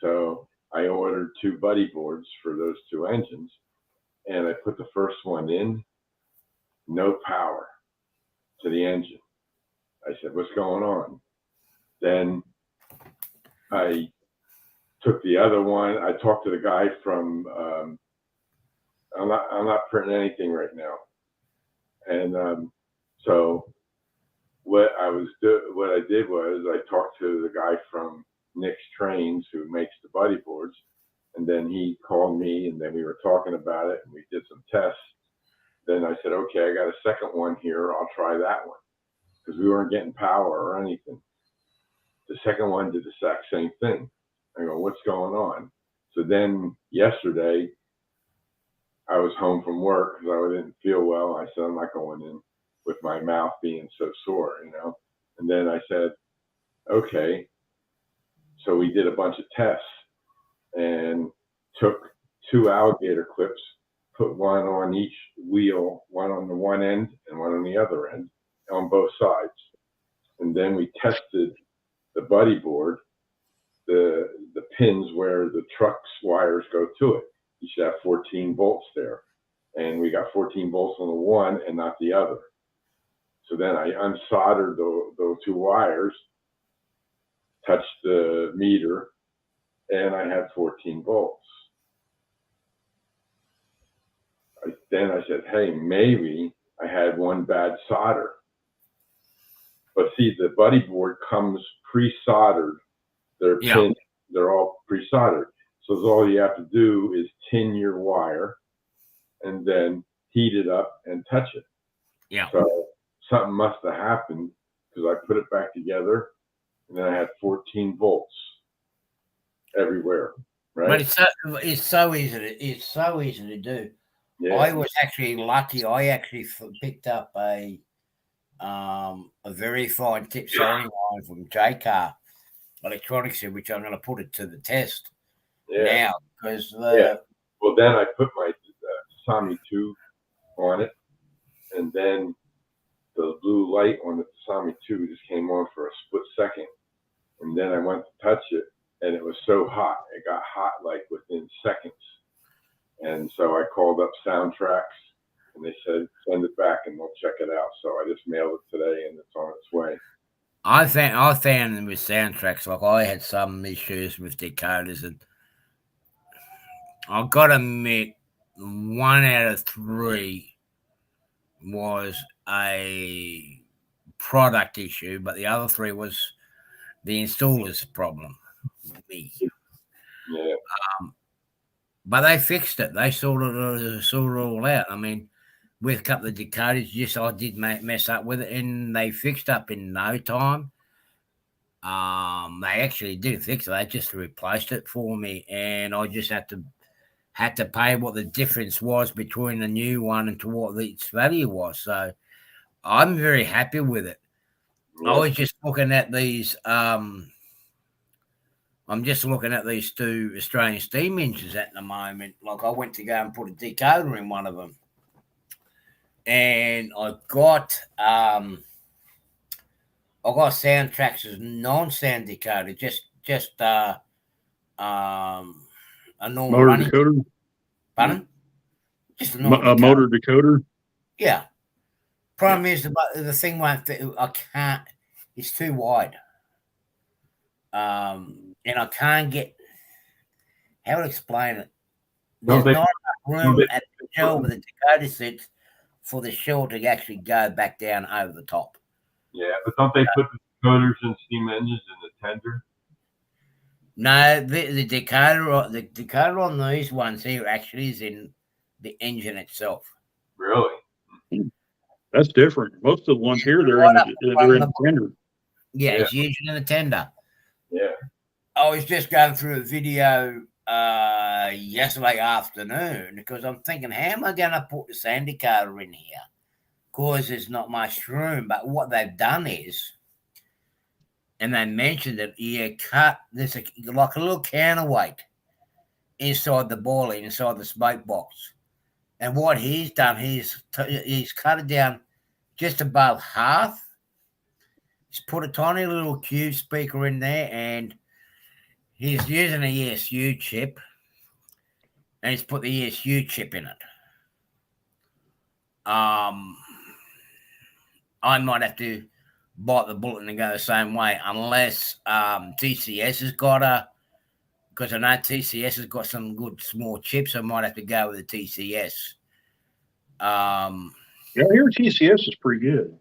So I ordered 2 buddy boards for those 2 engines, and I put the first one in, no power to the engine. I said, what's going on? Then I took the other one. I talked to the guy from, I'm not printing anything right now. And so what I did was I talked to the guy from Nick's Trains who makes the buddy boards, and then he called me, and then we were talking about it, and we did some tests. Then I said, okay, I got a second one here. I'll try that one, because we weren't getting power or anything. The second one did the exact same thing. I go, what's going on? So then yesterday, I was home from work because I didn't feel well. I said, I'm not going in with my mouth being so sore, And then I said, okay. So we did a bunch of tests and took 2 alligator clips, put one on each wheel, one on the one end and one on the other end, on both sides. And then we tested the buddy board, the pins where the truck's wires go to it. You should have 14 volts there. And we got 14 volts on the one and not the other. So then I unsoldered those 2 wires, touched the meter, and I had 14 volts. Then I said, hey, maybe I had one bad solder. But see, the buddy board comes pre-soldered. Pins, they're all pre-soldered. So all you have to do is tin your wire and then heat it up and touch it. yeah. So something must have happened because I put it back together and then I had 14 volts everywhere. Right. But it's so easy to do. Yeah. I was actually lucky. I actually picked up a very fine tip soldering line from JCar Electronics, which I'm going to put it to the test now because Well, then I put my Tasami 2 on it, and then the blue light on the Tasami 2 just came on for a split second, and then I went to touch it, and it was so hot. It got hot like within seconds. And so I called up Soundtracks, and they said, send it back and they'll check it out. So I just mailed it today, and it's on its way. I found them with Soundtracks, like I had some issues with decoders, and I've got to admit, 1 out of 3 was a product issue, but the other 3 was the installer's problem. Me. Yeah. But they fixed it. They sorted it all out. I mean, with a couple of decoders, yes, I did mess up with it, and they fixed up in no time. They actually did fix it. They just replaced it for me, and I just had to pay what the difference was between the new one and to what its value was. So I'm very happy with it. Yeah. I was just looking at these. I'm just looking at these 2 Australian steam engines at the moment. Like I went to go and put a decoder in one of them, and I got Soundtracks' non-sound decoder, just a normal motor decoder. Pardon? Just a normal motor decoder. Yeah. Problem is the thing won't fit. I can't. It's too wide. And I can't get how to explain it. There's not enough room at the shell with the decoder sits for the shell to actually go back down over the top. Yeah, but don't they put the decoders in steam engines in the tender? No, the decoder on these ones here actually is in the engine itself. Really? That's different. Most of the ones here, they're in the tender. Yeah, it's usually in the tender. Yeah. I was just going through a video yesterday afternoon because I'm thinking, how am I going to put the sandy coater in here? Because there's not much room. But what they've done is, and they mentioned that there's like a little counterweight inside the boiler, inside the smoke box. And what he's done, he's cut it down just above half. He's put a tiny little cube speaker in there, and he's using an ESU chip, and he's put the ESU chip in it. I might have to bite the bullet and go the same way, unless TCS has got because I know TCS has got some good small chips. I might have to go with the TCS. Yeah, I hear TCS is pretty good.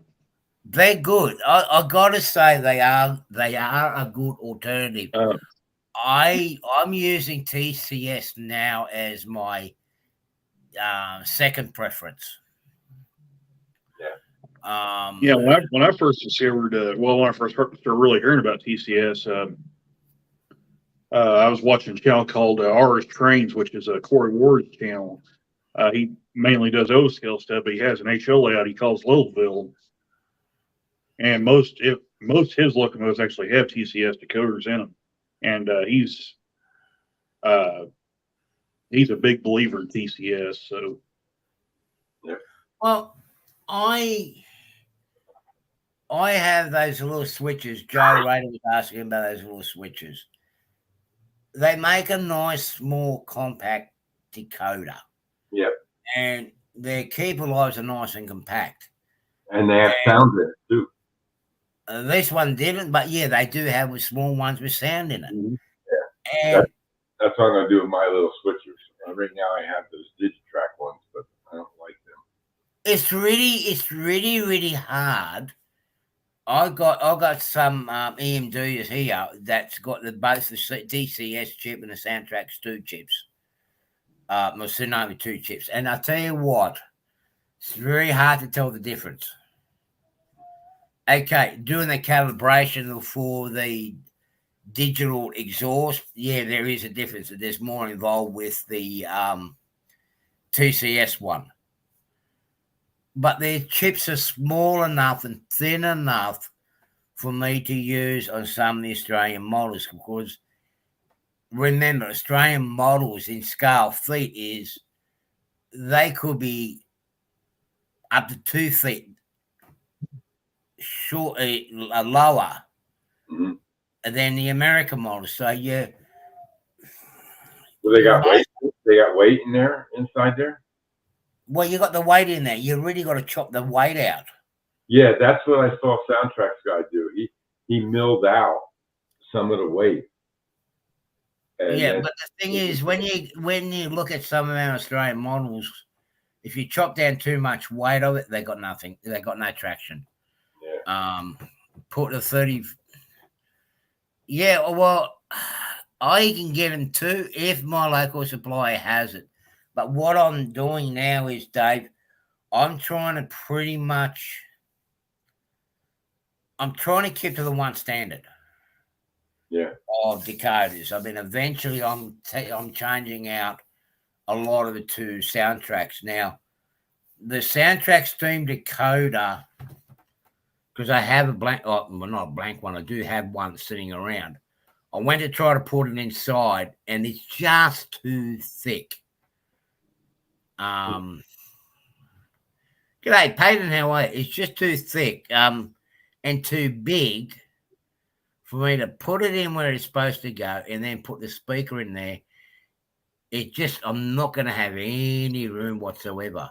They're good. I got to say they are a good alternative. I'm using TCS now as my second preference. Yeah. When I first discovered, when I first started really hearing about TCS, I was watching a channel called RS Trains, which is a Corey Ward's channel. He mainly does O-scale stuff, but he has an HO layout he calls Littleville. And most his locomotives actually have TCS decoders in them. And he's a big believer in TCS. So, yeah. Well, I have those little switches. Joe Rader was asking about those little switches. They make a nice, small, compact decoder. Yep. And their keeper lives are nice and compact. And they have sound in it too. This one didn't, but yeah, they do have small ones with sound in it. Mm-hmm. Yeah. And that's what I'm going to do with my little switchers. Right now I have those Digitrack ones, but I don't like them. It's really hard. I got some EMDs here that's got both the DCS chip and the Soundtrax 2 chips. Tsunami 2 chips. And I tell you what, it's very hard to tell the difference. Okay, doing the calibration for the digital exhaust, yeah, there is a difference. There's more involved with the TCS one. But their chips are small enough and thin enough for me to use on some of the Australian models, because remember, Australian models in scale feet they could be up to 2 feet short, lower Mm-hmm. than the American models. So yeah. So they got weight. They got weight in there, inside there. Well, you got the weight in there. You really got to chop the weight out. Yeah, that's what I saw Soundtrack's guy do. He milled out some of the weight. Yeah, but the thing is, when you look at some of our Australian models, if you chop down too much weight of it, they got nothing. They got no traction. Yeah. Put the 30. Yeah, well, I can get them too if my local supplier has it. But what I'm doing now is, Dave, I'm trying to keep to the one standard. Yeah. Of decoders. I mean, eventually I'm changing out a lot of it to Soundtracks. Now, the Soundtrack Stream decoder, because I have not a blank one, I do have one sitting around. I went to try to put it inside, and it's just too thick. G'day, Peyton, how are you? It's just too thick and too big for me to put it in where it's supposed to go and then put the speaker in there. I'm not going to have any room whatsoever.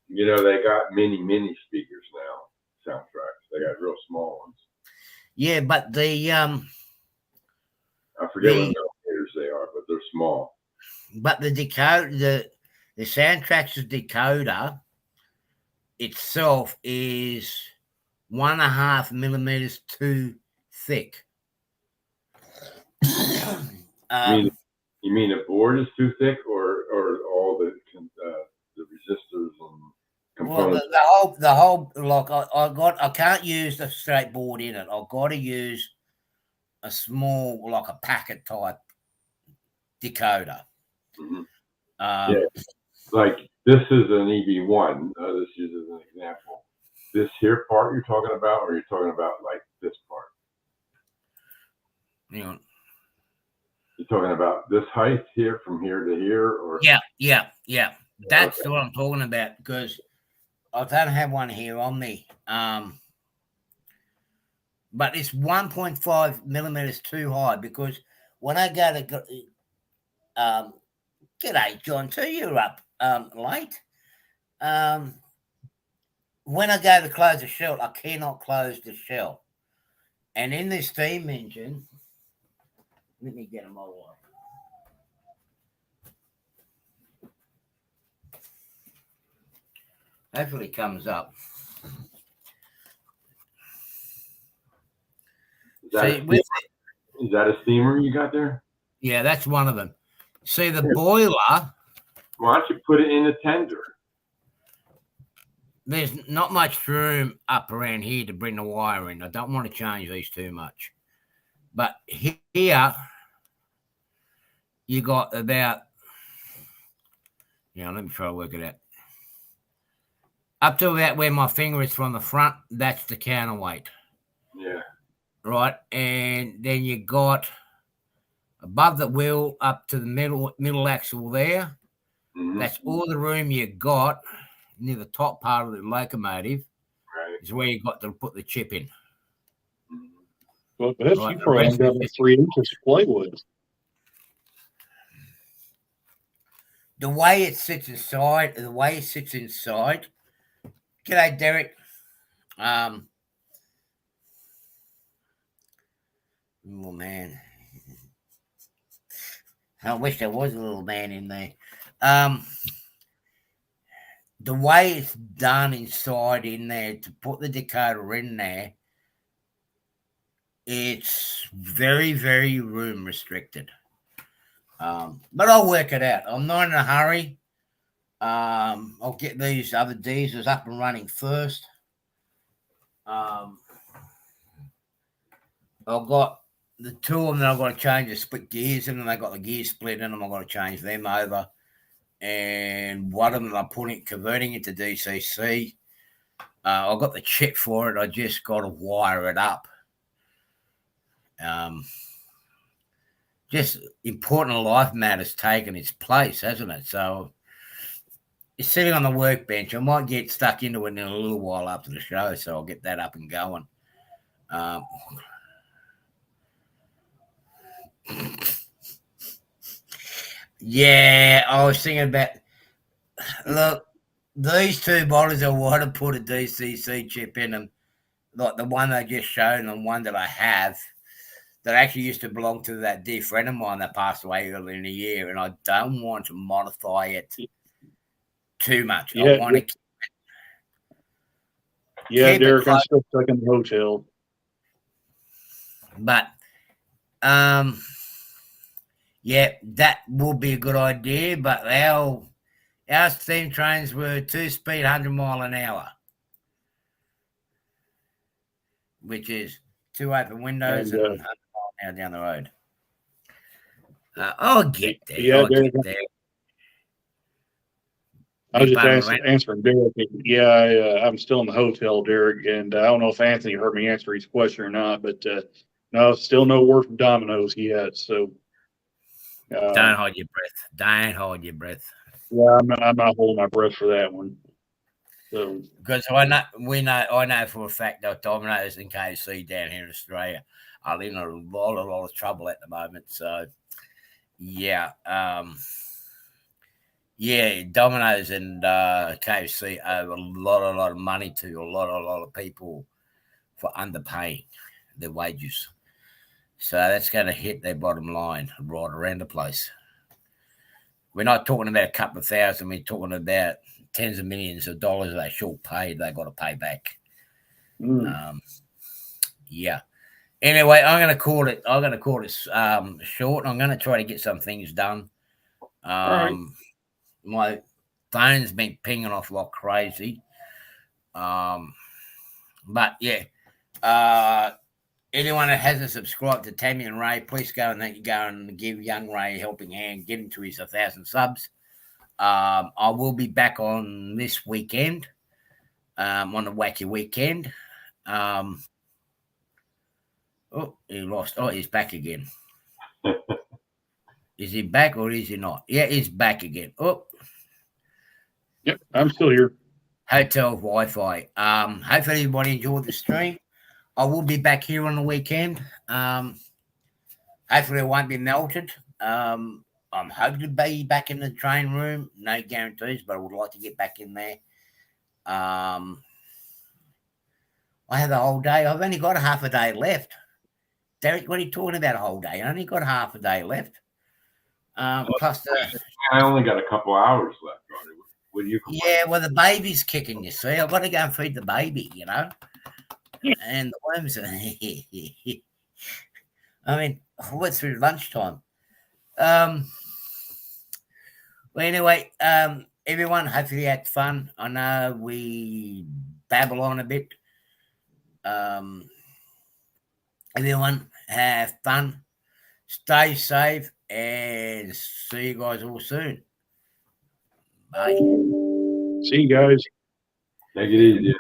You know, they got mini speakers now, Soundtracks. They got real small ones. Yeah, but I forget what millimeters they are, but they're small. But the decoder, the Soundtrack's decoder itself is 1.5 millimeters too thick. You mean the board is too thick, or all the resistors and components? Well, the whole I can't use the straight board in it. I've got to use a small, like a packet type decoder. Mhm. Um, Yeah. Like this is an EV1. This uses an example. This here part you're talking about, or you're talking about like this part? you know, You're talking about this height here from here to here, or yeah. That's okay. what I'm talking about, because I don't have one here on me. But it's 1.5 millimeters too high, because when I go to g'day, John, too, you're up late. When I go to close the shell, I cannot close the shell. And in this steam engine, let me get them all up. Hopefully it comes up. Is that a steamer you got there? Yeah, that's one of them. See, the boiler, Why don't you put it in a tender? there's not much room up around here to bring the wire in. I don't want to change these too much. But here, you got about, let me try to work it out. Up to about where my finger is from the front, that's the counterweight. Yeah. Right? And then you got above the wheel up to the middle axle there. Mm-hmm. That's all the room you got near the top part of the locomotive. Right. Is where you got to put the chip in. Well, that's Right, you probably got about 3 inches to play with. The way it sits inside. G'day, Derek. Oh man, I wish there was a little man in there. The way it's done inside in there to put the decoder in there, it's very, very room restricted. But I'll work it out. I'm not in a hurry. I'll get these other diesels up and running first. I've got the two of them that I've got to change the split gears in, and they got the gear split in them. I've got to change them over. And one of them I'm converting it to DCC. I've got the chip for it. I just got to wire it up. Just important life matters taken its place, hasn't it? So it's sitting on the workbench. I might get stuck into it in a little while after the show, so I'll get that up and going. Yeah, I was thinking about, look, these two bodies I want to put a DCC chip in them, like the one I just showed and the one that I have, that actually used to belong to that dear friend of mine that passed away earlier in the year, and I don't want to modify it too much. Yeah, I want to keep Derek, I'm still stuck in the hotel. But yeah, that would be a good idea. But our steam trains were 2-speed, 100 mile an hour, which is 2 open windows and 100 mile an hour down the road. I'll get there. Yeah, Derek, I was just answering Derek. Yeah, I'm still in the hotel, Derek, and I don't know if Anthony heard me answer his question or not, but no, still no word from Domino's yet. So don't hold your breath. Don't hold your breath. Yeah, I'm not holding my breath for that one. So because I know for a fact that Domino's and KFC down here in Australia are in a lot of trouble at the moment. So yeah. Yeah, Domino's and KFC owe a lot of money to a lot of people for underpaying their wages. So that's going to hit their bottom line right around the place. We're not talking about a couple of thousand. We're talking about tens of millions of dollars they short paid. They got to pay back. Yeah. Anyway, I'm going to call it. Short. I'm going to try to get some things done. All right. My phone's been pinging off like crazy. But yeah, anyone that hasn't subscribed to Tammy and Ray, please go and give young Ray a helping hand, get him to his 1,000 subs. I will be back on this weekend, on the wacky weekend. Oh, he lost. Oh, he's back again. Is he back or is he not? Yeah, he's back again. Oh, Yep, I'm still here. hotel Wi-Fi. Hopefully everybody enjoyed the stream. I will be back here on the weekend. Hopefully it won't be melted. I'm hoping to be back in the train room. No guarantees, but I would like to get back in there. I have the whole day. I've only got a half a day left. Derek, what are you talking about a whole day? I only got half a day left. Plus I only got a couple hours left, Arty. What do you complain? yeah, well, the baby's kicking, you see. I've got to go and feed the baby, you know. And the worms are I mean, I went through lunchtime. Well, anyway, everyone, hopefully you had fun. I know we babble on a bit. Everyone, have fun. Stay safe and see you guys all soon. Bye. See you guys. Take it easy.